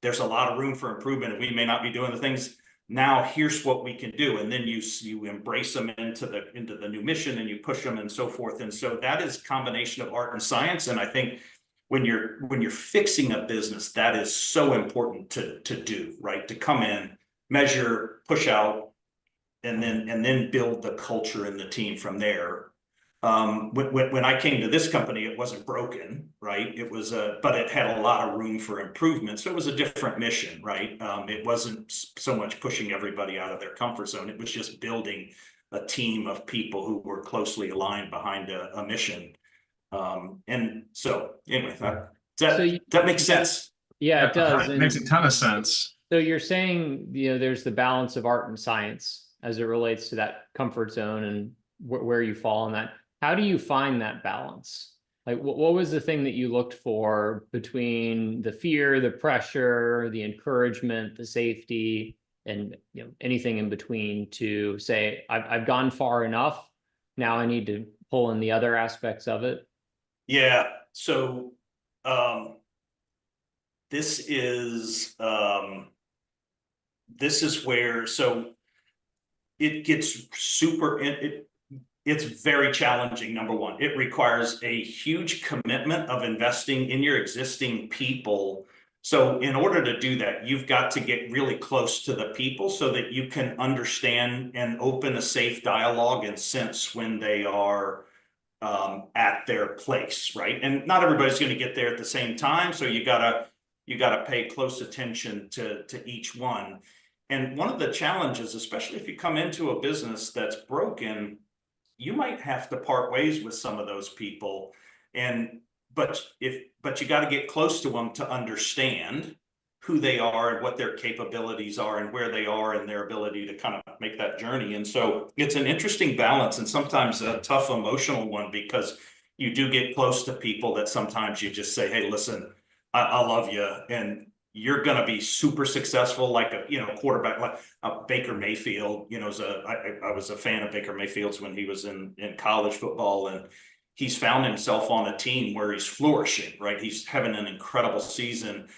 there's a lot of room for improvement and we may not be doing the things, now here's what we can do. And then you embrace them into the new mission, and you push them and so forth. And so that is a combination of art and science. And I think when you're fixing a business, that is so important to do, right? To come in, measure, push out, and then build the culture and the team from there. When I came to this company, it wasn't broken, right? It was but it had a lot of room for improvement. So it was a different mission, right? It wasn't so much pushing everybody out of their comfort zone. It was just building a team of people who were closely aligned behind a mission. And so anyway, that makes sense. Yeah, it does. It makes a ton of sense. So you're saying, there's the balance of art and science as it relates to that comfort zone and where you fall in that. How do you find that balance? Like, what was the thing that you looked for between the fear, the pressure, the encouragement, the safety, and anything in between to say, I've gone far enough. Now I need to pull in the other aspects of it. Yeah. So this is where, so it gets super, it's very challenging. Number one, it requires a huge commitment of investing in your existing people. So in order to do that, you've got to get really close to the people so that you can understand and open a safe dialogue and sense when they are at their place, right? And not everybody's going to get there at the same time. So you gotta pay close attention to each one. And one of the challenges, especially if you come into a business that's broken, you might have to part ways with some of those people. But you got to get close to them to understand who they are and what their capabilities are and where they are and their ability to kind of make that journey. And so it's an interesting balance and sometimes a tough emotional one, because you do get close to people that sometimes you just say, hey, listen, I love you, and you're going to be super successful, like a quarterback, like Baker Mayfield. I was a fan of Baker Mayfield's when he was in college football, and he's found himself on a team where he's flourishing, right? He's having an incredible season.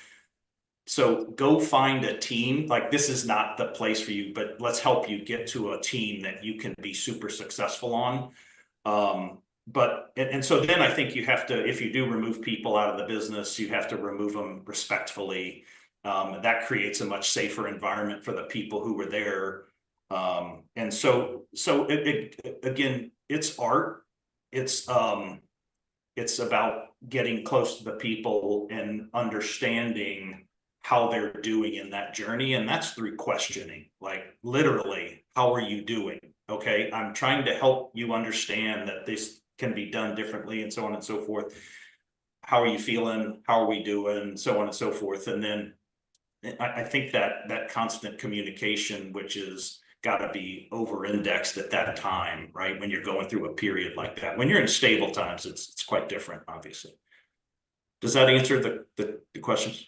So go find a team. Like, this is not the place for you, but let's help you get to a team that you can be super successful on. So then I think you have to, if you do remove people out of the business, you have to remove them respectfully. That creates a much safer environment for the people who were there. And so again, it's art. It's about getting close to the people and understanding how they're doing in that journey. And that's through questioning, like literally, how are you doing? Okay, I'm trying to help you understand that this can be done differently and so on and so forth. How are you feeling? How are we doing? So on and so forth. And then I think that constant communication, which is got to be over-indexed at that time, right? When you're going through a period like that. When you're in stable times, it's quite different, obviously. Does that answer the questions?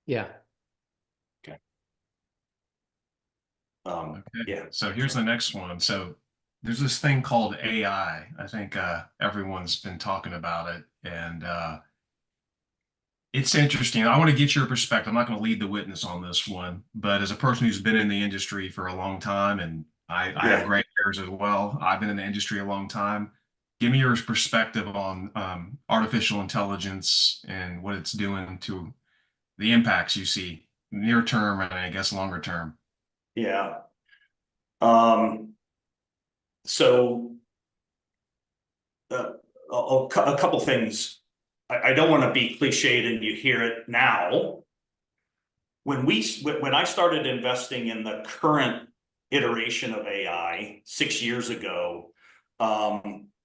Yeah. Okay. Okay. Yeah. So here's the next one. So there's this thing called AI. I think everyone's been talking about it, and it's interesting. I want to get your perspective. I'm not going to lead the witness on this one, but as a person who's been in the industry for a long time, and I have gray hairs as well, I've been in the industry a long time. Give me your perspective on artificial intelligence and what it's doing to the impacts you see near term and I guess longer term. Yeah. So a couple things. I don't want to be cliched, and you hear it now. When I started investing in the current iteration of AI 6 years ago,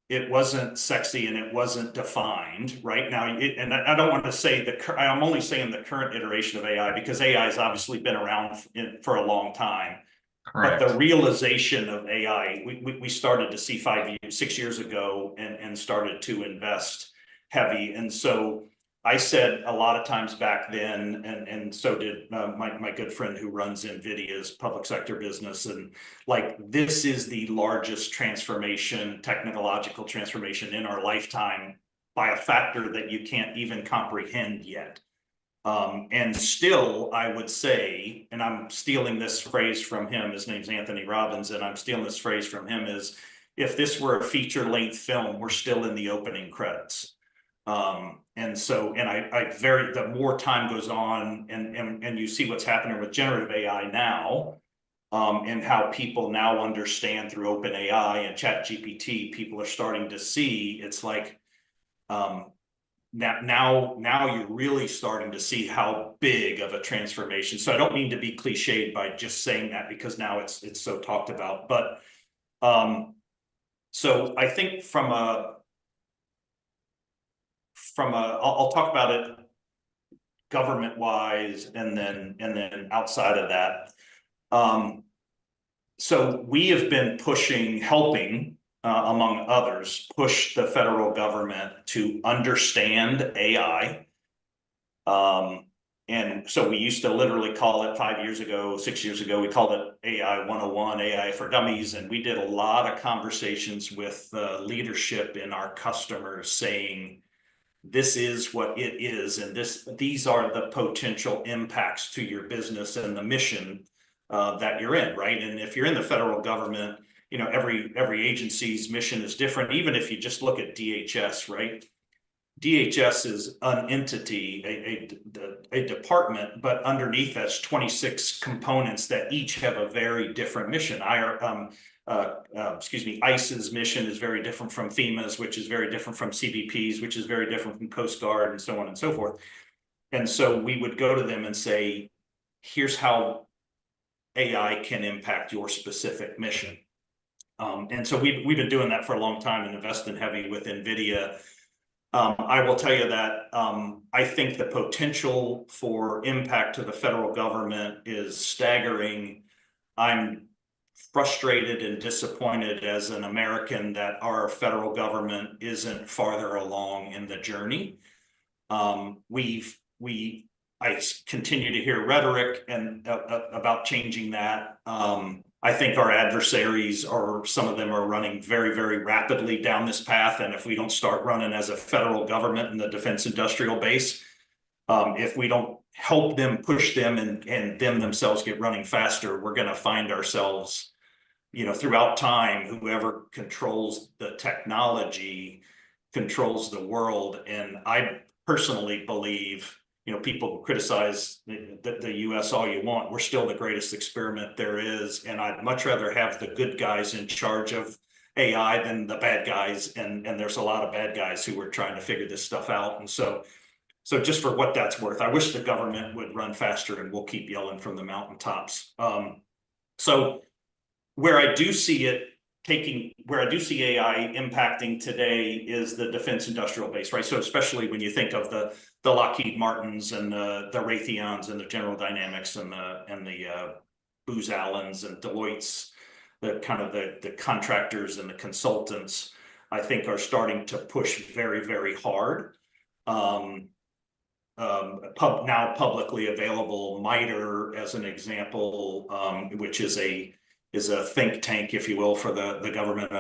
it wasn't sexy and it wasn't defined right now. And I don't want to say I'm only saying the current iteration of AI, because AI has obviously been around for a long time. Correct. But the realization of AI, we started to see 6 years ago and started to invest heavy. And so I said a lot of times back then, and so did my good friend who runs NVIDIA's public sector business, and like, this is the largest technological transformation in our lifetime by a factor that you can't even comprehend yet. And still, I would say, and I'm stealing this phrase from him, his name's Anthony Robbins, and I'm stealing this phrase from him, is if this were a feature-length film, we're still in the opening credits. The more time goes on and you see what's happening with generative AI now, and how people now understand through OpenAI and ChatGPT, people are starting to see, it's like, now you're really starting to see how big of a transformation. So I don't mean to be cliched by just saying that, because now it's so talked about, but So I think I'll talk about it government wise, and then outside of that. So we have been helping, among others, push the federal government to understand AI. And so we used to literally call it 5 years ago, 6 years ago, we called it AI 101, AI for Dummies. And we did a lot of conversations with leadership in our customers saying, this is what it is, and these are the potential impacts to your business and the mission that you're in, right? And if you're in the federal government, you know, every agency's mission is different. Even if you just look at DHS, right? DHS is an entity, a department, but underneath that's 26 components that each have a very different mission. ICE's mission is very different from FEMA's, which is very different from CBP's, which is very different from Coast Guard, and so on and so forth. And so we would go to them and say, here's how AI can impact your specific mission. And so we've been doing that for a long time and investing heavy with NVIDIA. I will tell you that I think the potential for impact to the federal government is staggering. I'm frustrated and disappointed as an American that our federal government isn't farther along in the journey. I continue to hear rhetoric about changing that. I think our adversaries, or some of them, are running very, very rapidly down this path. And if we don't start running as a federal government in the defense industrial base, if we don't help them, push them, and them themselves get running faster, we're going to find ourselves, you know, throughout time, whoever controls the technology controls the world. And I personally believe, you know, people criticize the US all you want. We're still the greatest experiment there is. And I'd much rather have the good guys in charge of AI than the bad guys. And there's a lot of bad guys who are trying to figure this stuff out. And so just for what that's worth, I wish the government would run faster, and we'll keep yelling from the mountaintops. So where I do see AI impacting today is the defense industrial base, right? So especially when you think of the Lockheed Martins and the Raytheons and the General Dynamics and the Booz Allens and Deloitte's, the contractors and the consultants, I think are starting to push very, very hard. Now publicly available MITRE, as an example, which is a think tank, if you will, for the government,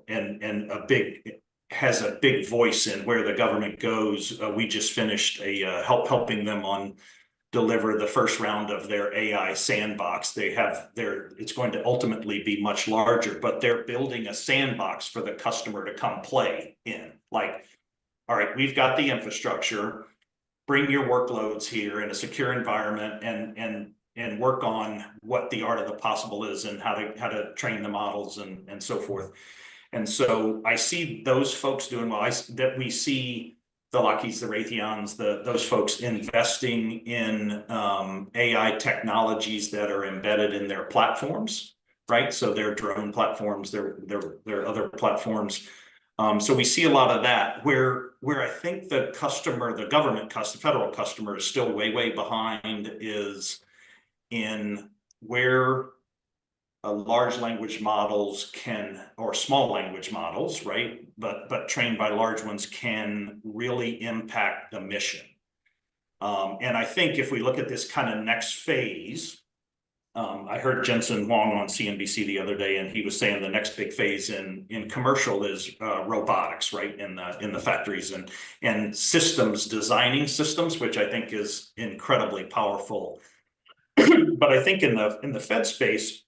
and has a big voice in where the government goes. We just finished helping them deliver the first round of their AI sandbox. It's going to ultimately be much larger, but they're building a sandbox for the customer to come play in. Like, all right, we've got the infrastructure, bring your workloads here in a secure environment, and work on what the art of the possible is, and how to train the models and so forth. And so I see those folks doing well. That we see the Lockheeds, the Raytheons, those folks investing in AI technologies that are embedded in their platforms, right? So their drone platforms, their other platforms. So we see a lot of that. Where I think the federal customer is still way behind is in where large language models or small language models, right? But trained by large ones, can really impact the mission. And I think if we look at this kind of next phase, I heard Jensen Huang on CNBC the other day, and he was saying the next big phase in commercial is robotics, right? In the factories and systems, designing systems, which I think is incredibly powerful. But I think in the Fed space,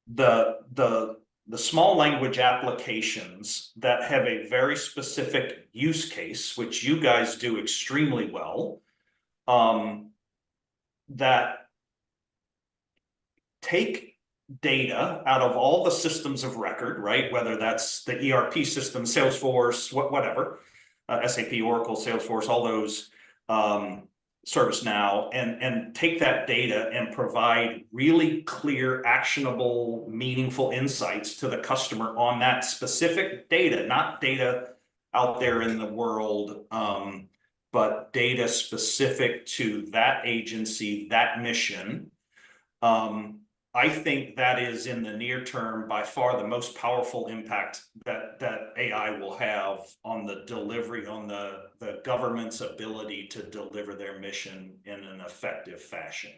the small language applications that have a very specific use case, which you guys do extremely well, that take data out of all the systems of record, right? Whether that's the ERP system, Salesforce, whatever, SAP, Oracle, Salesforce, all those, ServiceNow and take that data and provide really clear, actionable, meaningful insights to the customer on that specific data, not data out there in the world, but data specific to that agency, that mission. I think that is, in the near term, by far the most powerful impact that AI will have on the delivery, on the government's ability to deliver their mission in an effective fashion.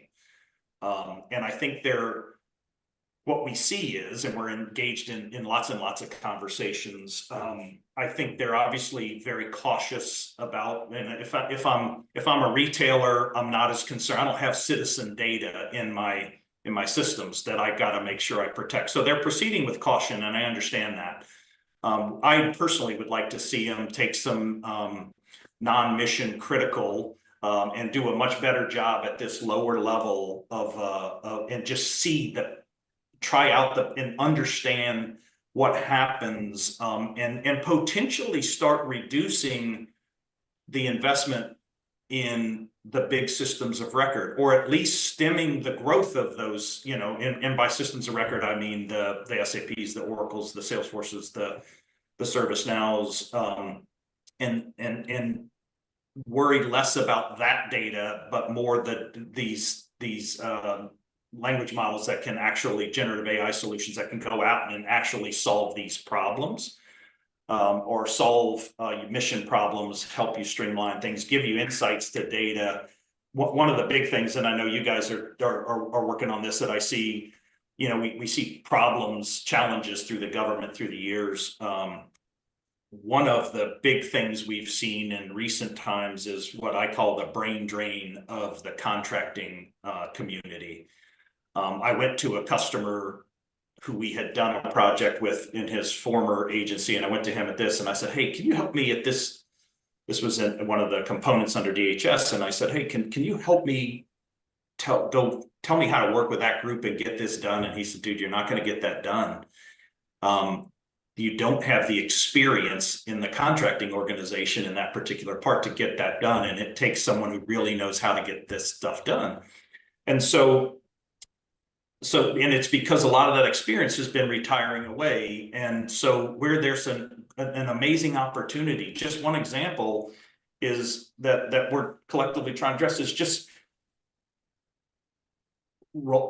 And I think what we see is, and we're engaged in lots and lots of conversations, I think they're obviously very cautious about, and if I'm a retailer, I'm not as concerned. I don't have citizen data in my systems that I got to make sure I protect. So they're proceeding with caution, and I understand that. I personally would like to see them take some non-mission critical and do a much better job at this lower level and just try out and understand what happens, and potentially start reducing the investment in the big systems of record, or at least stemming the growth of those, and by systems of record, I mean the SAPs, the Oracles, the Salesforces, the ServiceNows, and worry less about that data, but more these language models that can actually, generative AI solutions that can go out and actually solve these problems. Or solve mission problems, help you streamline things, give you insights to data. One of the big things, and I know you guys are working on this, that I see, we see problems, challenges through the government through the years. One of the big things we've seen in recent times is what I call the brain drain of the contracting community. I went to a customer who we had done a project with in his former agency, and I went to him at this, and I said, "Hey, can you help me at this?" This was in one of the components under DHS, and I said, "Hey, can you help me tell me how to work with that group and get this done?" And he said, "Dude, you're not going to get that done. You don't have the experience in the contracting organization in that particular part to get that done, and it takes someone who really knows how to get this stuff done." And and it's because a lot of that experience has been retiring away. And so where there's an amazing opportunity, just one example is that we're collectively trying to address, is just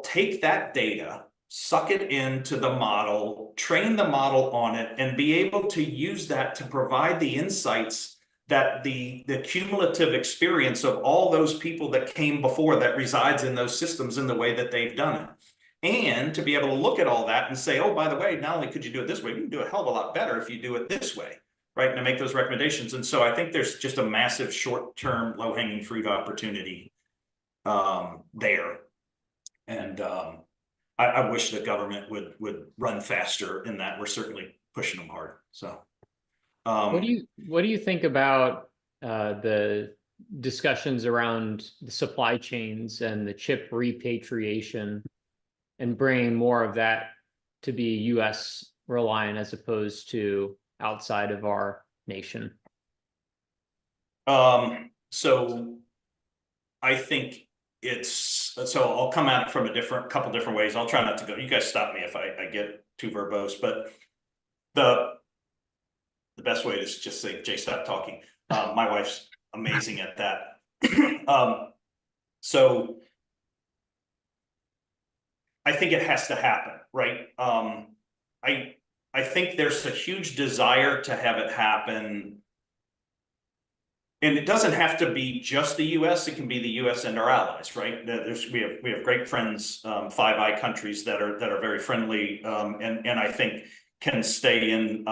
take that data, suck it into the model, train the model on it, and be able to use that to provide the insights that the cumulative experience of all those people that came before that resides in those systems in the way that they've done it. And to be able to look at all that and say, oh, by the way, not only could you do it this way, you can do a hell of a lot better if you do it this way, right? And to make those recommendations. And so I think there's just a massive short-term low-hanging fruit opportunity there. And I wish the government would run faster in that. We're certainly pushing them hard. So what do you think about the discussions around the supply chains and the chip repatriation, and bringing more of that to be US reliant as opposed to outside of our nation? So I think so I'll come at it from a couple different ways. I'll try not to go. You guys stop me if I get too verbose, but the best way is just say, Jay, stop talking. My wife's amazing at that. So I think it has to happen, right? I think there's a huge desire to have it happen. And it doesn't have to be just the US, it can be the US and our allies, right? We have great friends, Five Eye countries that are very friendly, and I think can stay in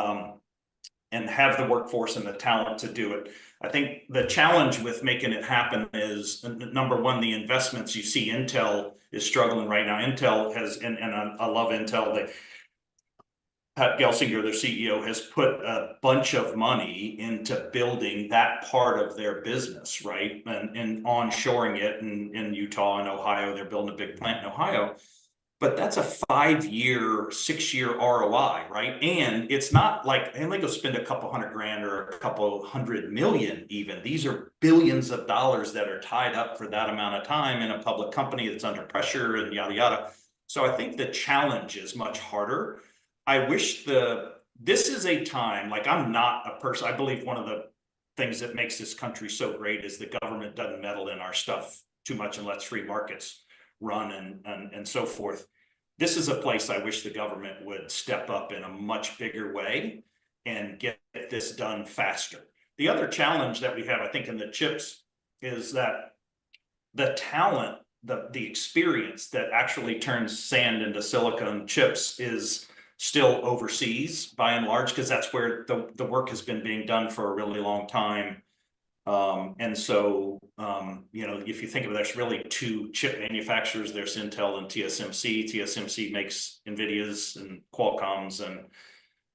and have the workforce and the talent to do it. I think the challenge with making it happen is, number one, the investments. You see Intel is struggling right now. Intel has, and I love Intel, Pat Gelsinger, their CEO, has put a bunch of money into building that part of their business, right? And onshoring it in Utah and Ohio. They're building a big plant in Ohio. but that's a 5-year, 6-year ROI, right? And it's not like, and they go spend a couple $100,000 or a couple $100 million even. These are billions of dollars that are tied up for that amount of time in a public company that's under pressure and yada, yada. So I think the challenge is much harder. I wish this is a time, like I'm not a person, I believe one of the things that makes this country so great is the government doesn't meddle in our stuff too much and lets free markets run and so forth. This is a place I wish the government would step up in a much bigger way and get this done faster. The other challenge that we have, I think, in the chips is that the talent, the experience that actually turns sand into silicon chips is still overseas by and large, because that's where the work has been being done for a really long time. And so, if you think of it, there's really two chip manufacturers. There's Intel and TSMC. TSMC makes NVIDIA's and Qualcomm's and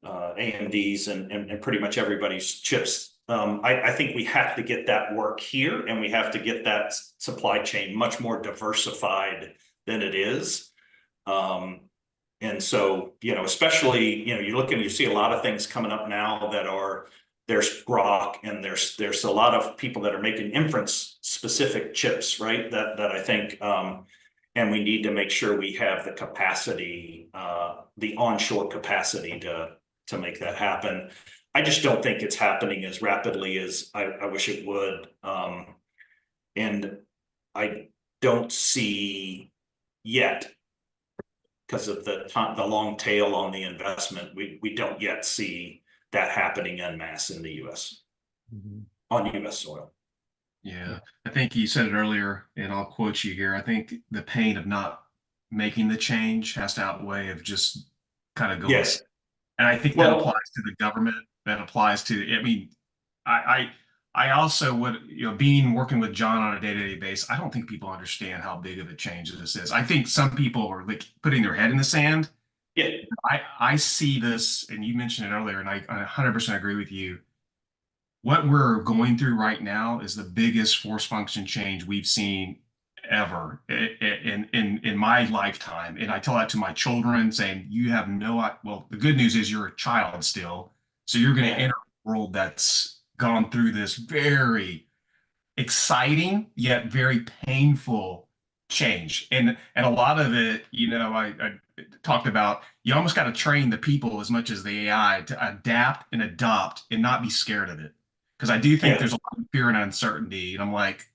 AMD's and pretty much everybody's chips. I think we have to get that work here, and we have to get that supply chain much more diversified than it is. And so, especially, you look and you see a lot of things coming up now that are, there's Grok and there's a lot of people that are making inference specific chips, right? That I think, and we need to make sure we have the capacity, the onshore capacity to make that happen. I just don't think it's happening as rapidly as I wish it would. And I don't see yet, because of the long tail on the investment, we don't yet see that happening en masse in the US, on US soil. Yeah, I think you said it earlier, and I'll quote you here. I think the pain of not making the change has to outweigh of just kind of going. Yes. And I think that applies to the government. That applies to, I mean, I also would, working with John on a day-to-day basis, I don't think people understand how big of a change this is. I think some people are like putting their head in the sand. Yeah. I see this, and you mentioned it earlier, and I 100% agree with you. What we're going through right now is the biggest force function change we've seen ever in my lifetime. And I tell that to my children, saying, you have well, the good news is you're a child still. So you're going to enter a world that's gone through this very exciting yet very painful change. And a lot of it, I talked about, you almost got to train the people as much as the AI to adapt and adopt and not be scared of it. Because I do think there's a lot of fear and uncertainty. And I'm like,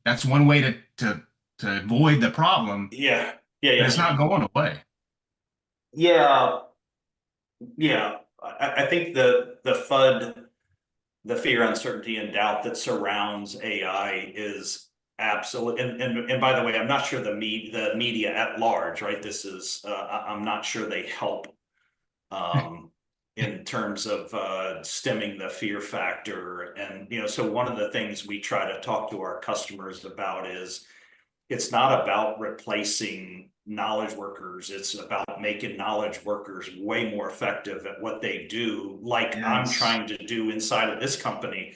that's one way to avoid the problem. Yeah. It's not going away. Yeah. I think the FUD, the fear, uncertainty, and doubt that surrounds AI is absolute. And by the way, I'm not sure the media at large, right? This is, I'm not sure they help in terms of stemming the fear factor. And, so one of the things we try to talk to our customers about is, it's not about replacing knowledge workers. It's about making knowledge workers way more effective at what they do, like I'm trying to do inside of this company.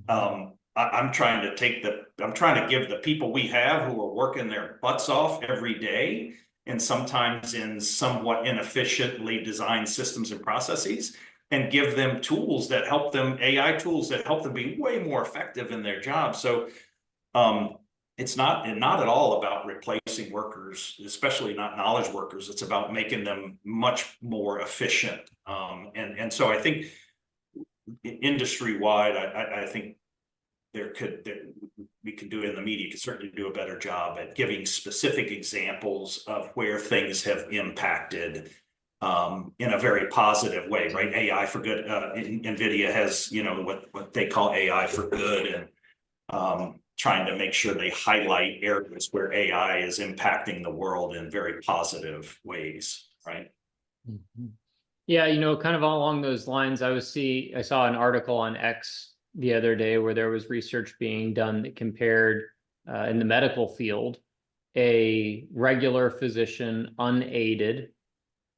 I'm trying to give the people we have who are working their butts off every day, and sometimes in somewhat inefficiently designed systems and processes, and give them tools that help them, AI tools that help them be way more effective in their job. So it's not at all about replacing workers, especially not knowledge workers. It's about making them much more efficient. And so I think industry-wide, I think we could do it in the media, could certainly do a better job at giving specific examples of where things have impacted in a very positive way, right? AI for good. NVIDIA has, what they call AI for good, and trying to make sure they highlight areas where AI is impacting the world in very positive ways, right? Yeah, kind of along those lines, I saw an article on X the other day where there was research being done that compared in the medical field a regular physician unaided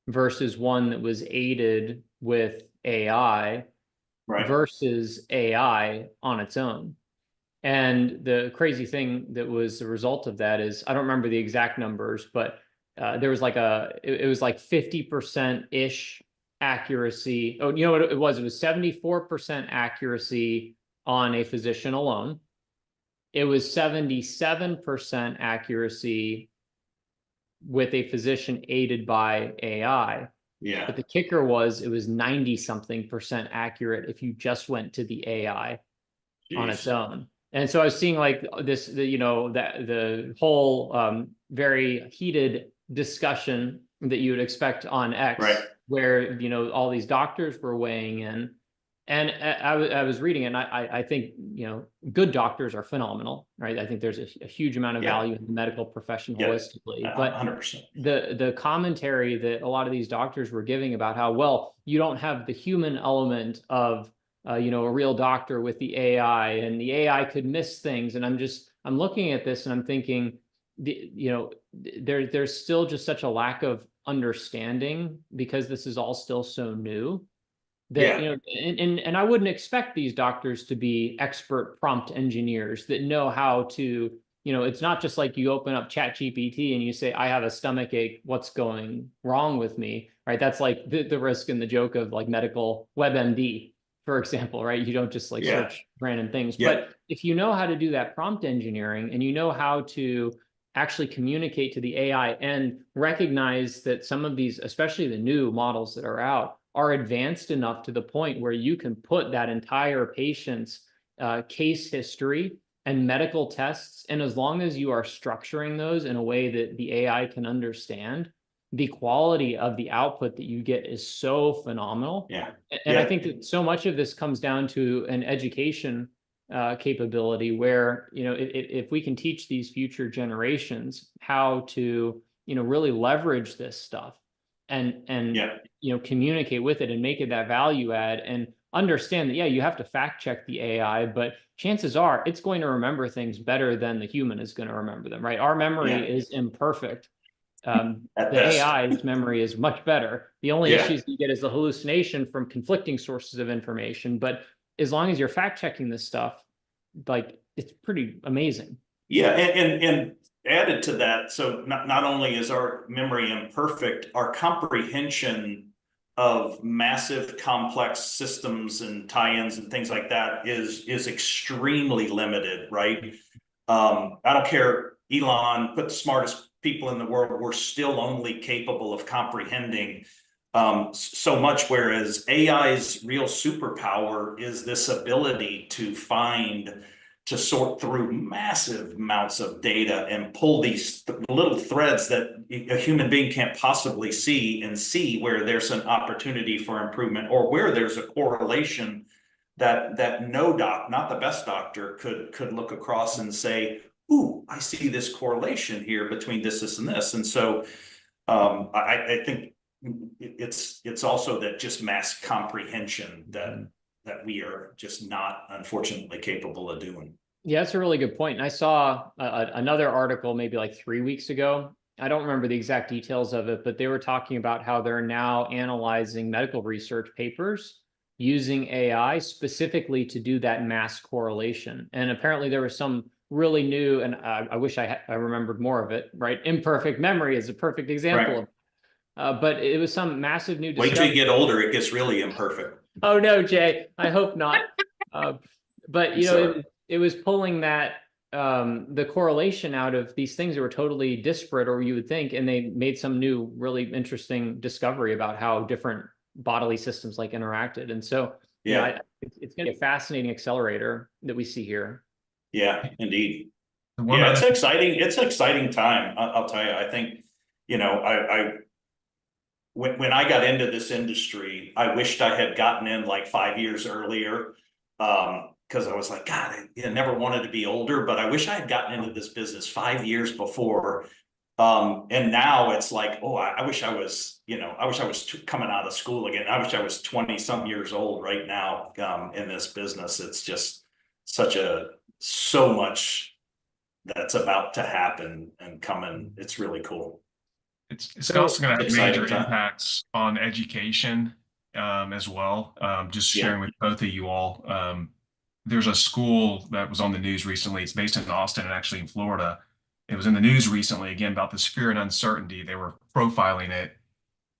versus one that was aided with AI, right, versus AI on its own. And the crazy thing that was the result of that is, I don't remember the exact numbers, but there was like it was like 50%-ish accuracy. Oh, you know what it was? It was 74% accuracy on a physician alone. It was 77% accuracy with a physician aided by AI. Yeah. But the kicker was it was 90-something% accurate if you just went to the AI on its own. And so I was seeing like this, the whole very heated discussion that you would expect on X, right, where, all these doctors were weighing in. And I was reading it, and I think, good doctors are phenomenal, right? I think there's a huge amount of value in the medical profession holistically. But 100%. The commentary that a lot of these doctors were giving about how, well, you don't have the human element of, a real doctor with the AI, and the AI could miss things. And I'm looking at this and I'm thinking, there's still just such a lack of understanding because this is all still so new. That, and I wouldn't expect these doctors to be expert prompt engineers that know how to, it's not just like you open up ChatGPT and you say, I have a stomach ache, what's going wrong with me, right? That's like the risk and the joke of like medical WebMD, for example, right? You don't just like search random things. But if you know how to do that prompt engineering, and you know how to actually communicate to the AI and recognize that some of these, especially the new models that are out, are advanced enough to the point where you can put that entire patient's case history and medical tests, and as long as you are structuring those in a way that the AI can understand, the quality of the output that you get is so phenomenal. And I think that so much of this comes down to an education capability where, if we can teach these future generations how to, really leverage this stuff and communicate with it and make it that value add, and understand that, you have to fact check the AI, but chances are it's going to remember things better than the human is going to remember them, right? Our memory is imperfect. The AI's memory is much better. The only issues you get is the hallucination from conflicting sources of information. But as long as you're fact checking this stuff, like, it's pretty amazing. And added to that, so not only is our memory imperfect, our comprehension of massive complex systems and tie-ins and things like that is extremely limited, right? I don't care, Elon, put the smartest people in the world, we're still only capable of comprehending so much, whereas AI's real superpower is this ability to sort through massive amounts of data and pull these little threads that a human being can't possibly see, and see where there's an opportunity for improvement, or where there's a correlation that no doc, not the best doctor, could look across and say, ooh, I see this correlation here between this, and this. And so I think it's also that just mass comprehension that we are just not, unfortunately, capable of doing. Yeah, that's a really good point. And I saw another article maybe like 3 weeks ago. I don't remember the exact details of it, but they were talking about how they're now analyzing medical research papers using AI specifically to do that mass correlation. And apparently there was some really new, and I wish I remembered more of it, right? Imperfect memory is a perfect example of but it was some massive new discovery. Wait till you get older, it gets really imperfect. Oh no, Jay, I hope not. But it was pulling that the correlation out of these things that were totally disparate, or you would think, and they made some new really interesting discovery about how different bodily systems like interacted. And so it's going to be a fascinating accelerator that we see here. Yeah, indeed. Yeah, it's exciting. It's an exciting time. I'll tell you. I think, when I got into this industry, I wished I had gotten in like 5 years earlier, because I was like, God, I never wanted to be older, but I wish I had gotten into this business 5 years before. And now it's like, oh, I wish I was, coming out of school again. I wish I was 20-something years old right now in this business. It's just so much that's about to happen and coming. It's really cool. It's also going to have major impacts on education as well. Just sharing with both of you all. There's a school that was on the news recently. It's based in Austin and actually in Florida. it was in the news recently again about this fear and uncertainty. They were profiling it.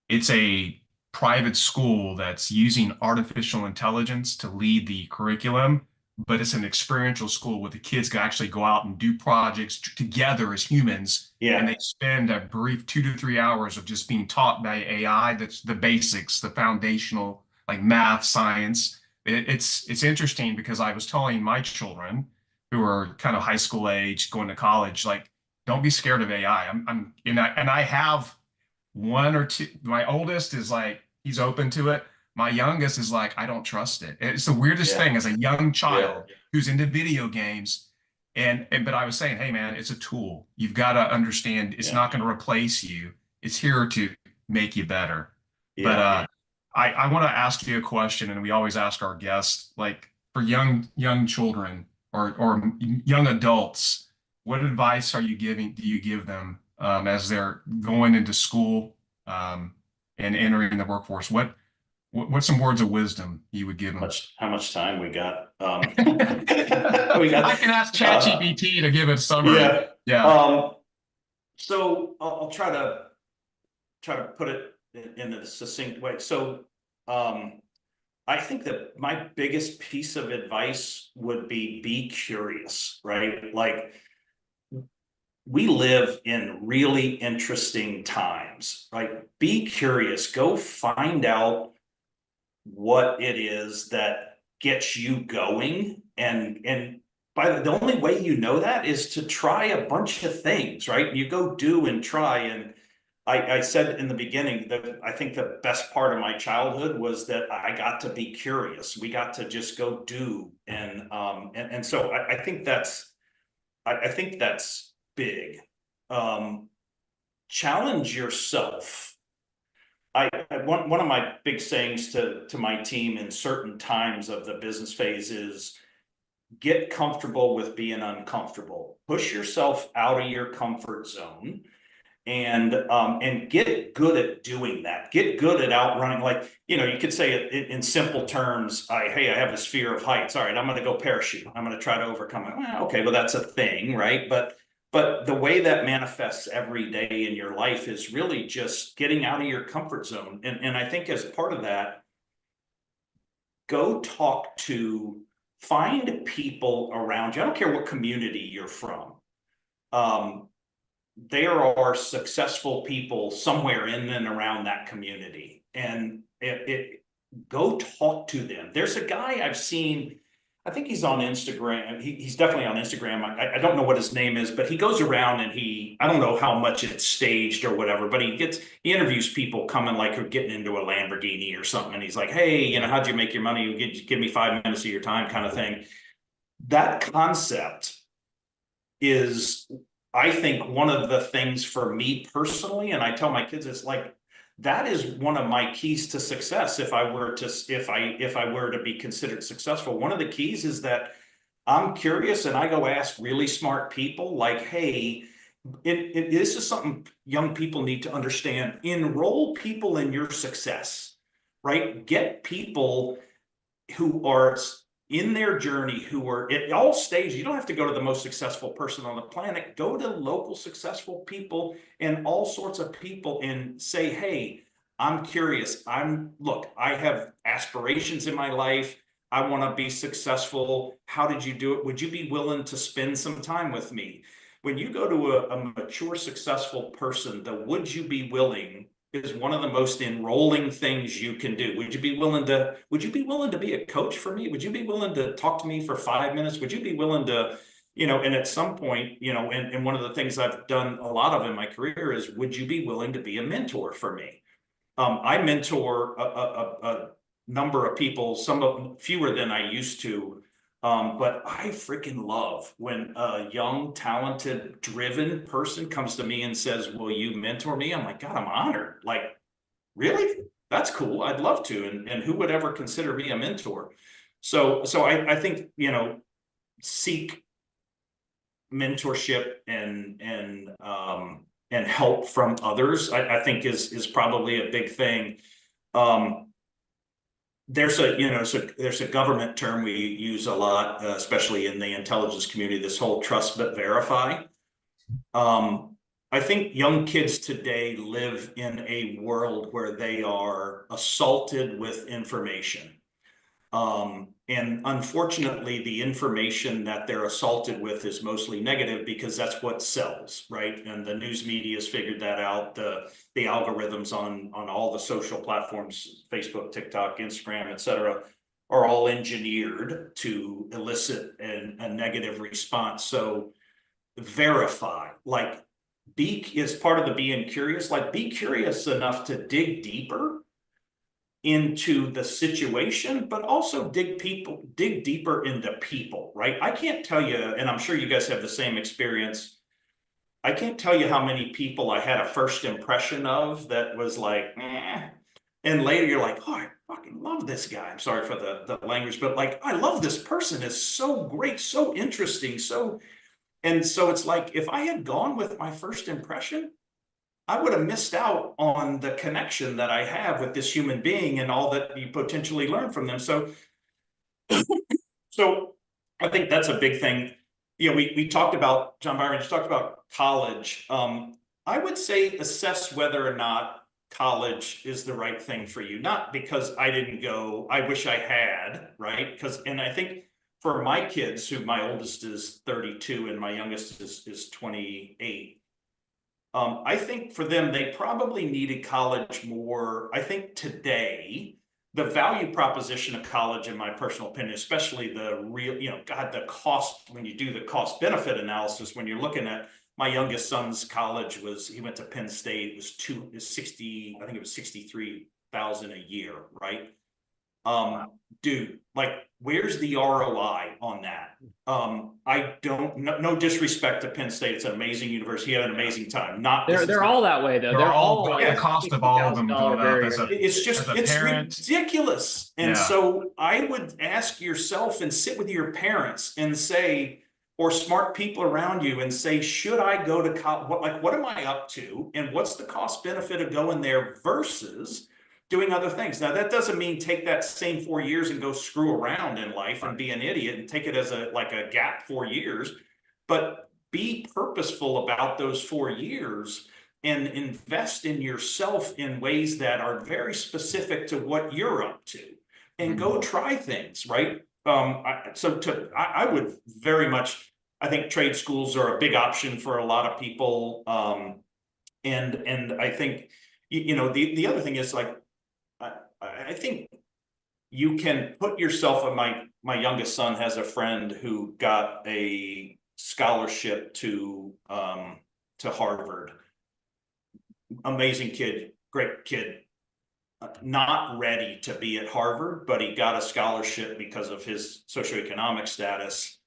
It's a private school that's using artificial intelligence to lead the curriculum, but it's an experiential school where the kids can actually go out and do projects together as humans. And Yeah. they spend a brief 2 to 3 hours of just being taught by AI. That's the basics, the foundational, like math, science. It's interesting because I was telling my children who are kind of high school age, going to college, like, don't be scared of AI. And I have one or two. My oldest is like, he's open to it. My youngest is like, I don't trust it. It's the weirdest Yeah. thing as a young Yeah. child who's into video games. But I was saying, hey man, it's a tool. You've got to understand it's Yeah. not going to replace you. It's here to make you better. But Yeah. I want to ask you a question, and we always ask our guests, like for young children or young adults, what advice do you give them as they're going into school and entering the workforce? What's some words of wisdom you would give them? How much time we got? We got. I can ask ChatGPT to give a summary. Yeah. Yeah. So I'll try to put it in a succinct way. So I think that my biggest piece of advice would be curious, right? Like, we live in really interesting times, right? Be curious, go find out what it is that gets you going. And by the only way you know that is to try a bunch of things, right? You go do and try. And I said in the beginning that I think the best part of my childhood was that I got to be curious. We got to just go do. And so I think I think that's big. Challenge yourself. One of my big sayings to my team in certain times of the business phase is get comfortable with being uncomfortable. Push yourself out of your comfort zone and get good at doing that. Get good at outrunning. Like, you could say it in simple terms. Hey, I have this fear of heights. All right, I'm going to go parachute. I'm going to try to overcome it. Well, okay, well, that's a thing, right? But the way that manifests every day in your life is really just getting out of your comfort zone. And I think as part of that, go find people around you. I don't care what community you're from. There are successful people somewhere in and around that community, and go talk to them. There's a guy I've seen, I think he's on Instagram. He's definitely on Instagram. I don't know what his name is, but he goes around and I don't know how much it's staged or whatever, but he interviews people coming like who are getting into a Lamborghini or something. And he's like, hey, how'd you make your money? Give me 5 minutes of your time, kind of thing. That concept is, I think, one of the things for me personally, and I tell my kids, it's like, that is one of my keys to success. If I were to be considered successful, one of the keys is that I'm curious and I go ask really smart people, like, hey, this is something young people need to understand. Enroll people in your success, right? Get people who are in their journey, who are at all stages. You don't have to go to the most successful person on the planet. Go to local successful people and all sorts of people and say, hey, I'm curious. Look, I have aspirations in my life. I want to be successful. How did you do it? Would you be willing to spend some time with me? When you go to a mature, successful person, the would you be willing is one of the most enrolling things you can do. Would you be willing to be a coach for me? Would you be willing to talk to me for 5 minutes? Would you be willing to, and at some point, and one of the things I've done a lot of in my career is, would you be willing to be a mentor for me? I mentor a number of people, fewer than I used to. But I freaking love when a young, talented, driven person comes to me and says, will you mentor me? I'm like, God, I'm honored. Like, really? That's cool. I'd love to. And who would ever consider me a mentor? So I think, seek mentorship and help from others, I think is probably a big thing. There's a government term we use a lot, especially in the intelligence community, this whole trust but verify. I think young kids today live in a world where they are assaulted with information. And unfortunately, the information that they're assaulted with is mostly negative because that's what sells, right? And the news media has figured that out. The algorithms on all the social platforms, Facebook, TikTok, Instagram, et cetera, are all engineered to elicit a negative response. So verify, like, is part of the being curious, like be curious enough to dig deeper into the situation, but also dig deeper into people, right? I can't tell you, and I'm sure you guys have the same experience. I can't tell you how many people I had a first impression of that was like, eh. And later you're like, oh, I fucking love this guy. I'm sorry for the language, but like, I love this person. Is so great, so interesting, so. And so it's like, if I had gone with my first impression, I would have missed out on the connection that I have with this human being and all that you potentially learn from them. So I think that's a big thing. You know, we talked about, John Byron just talked about college. I would say assess whether or not college is the right thing for you. Not because I didn't go, I wish I had, right? Because, and I think for my kids, who my oldest is 32 and my youngest is 28, I think for them, they probably needed college more. I think today, the value proposition of college, in my personal opinion, especially the real, you know, God, the cost, when you do the cost benefit analysis, when you're looking at my youngest son's college he went to Penn State, it was 60, I think it was 63,000 a year, right? Dude, like, where's the ROI on that? I don't, no disrespect to Penn State. It's an amazing university. He had an amazing time. They're all that way though. They're all like the cost of all of them going up as a it's parent. ridiculous. And so I would ask yourself and sit with your parents and say, or smart people around you and say, should I go to college? What am I up to? And what's the cost benefit of going there versus doing other things? Now, that doesn't mean take that same 4 years and go screw around in life and be an idiot and take it as a gap 4 years, but be purposeful about those 4 years and invest in yourself in ways that are very specific to what you're up to, and go try things, right? I would very much, I think trade schools are a big option for a lot of people. And I think, you know, the other thing is, like, I think you can put yourself in my youngest son has a friend who got a scholarship to Harvard. Amazing kid, great kid, not ready to be at Harvard, but he got a scholarship because of his socioeconomic status.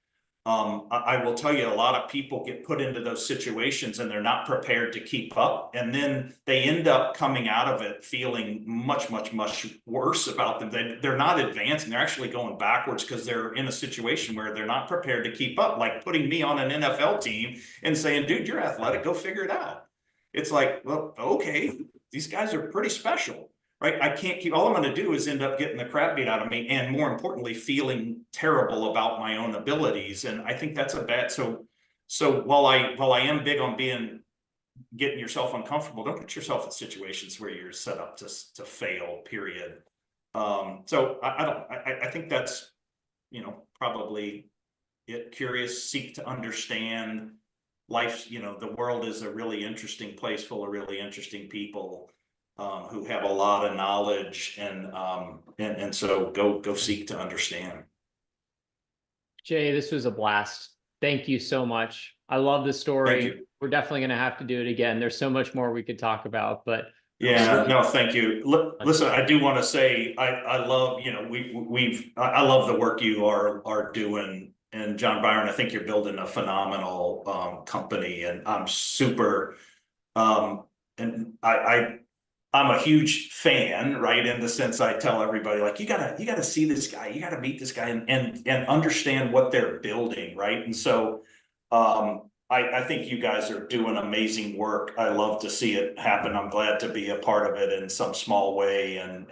I will tell you, a lot of people get put into those situations and they're not prepared to keep up. And then they end up coming out of it feeling much, much, much worse about them. They're not advancing. They're actually going backwards because they're in a situation where they're not prepared to keep up. Like putting me on an NFL team and saying, dude, you're athletic, go figure it out. It's like, well, okay, these guys are pretty special. Right? I can't keep, all I'm going to do is end up getting the crap beat out of me, and more importantly, feeling terrible about my own abilities. And I think that's a bad, so while I am big on getting yourself uncomfortable, don't put yourself in situations where you're set up to fail, period. So I think that's, you know, probably it. Curious, seek to understand life. You know, the world is a really interesting place full of really interesting people. Who have a lot of knowledge, and so go seek to understand. Jay, this was a blast. Thank you so much. I love the story. We're definitely going to have to do it again. There's so much more we could talk about, but yeah, no, thank you. Listen, I do want to say I love, you know, I love the work you are doing. And John Byron, I think you're building a phenomenal company, and I'm super and I'm a huge fan, right? In the sense, I tell everybody, like, you gotta see this guy, you gotta meet this guy, and understand what they're building, right? And so I think you guys are doing amazing work. I love to see it happen. I'm glad to be a part of it in some small way, and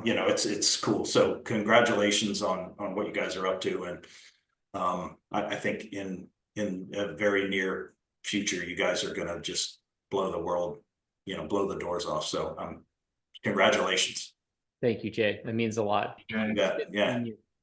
you know, it's cool. So congratulations on what you guys are up to, and I think in a very near future, you guys are gonna just blow the world, blow the doors off. So congratulations. Thank you, Jay. That means a lot. Jay. Yeah, yeah.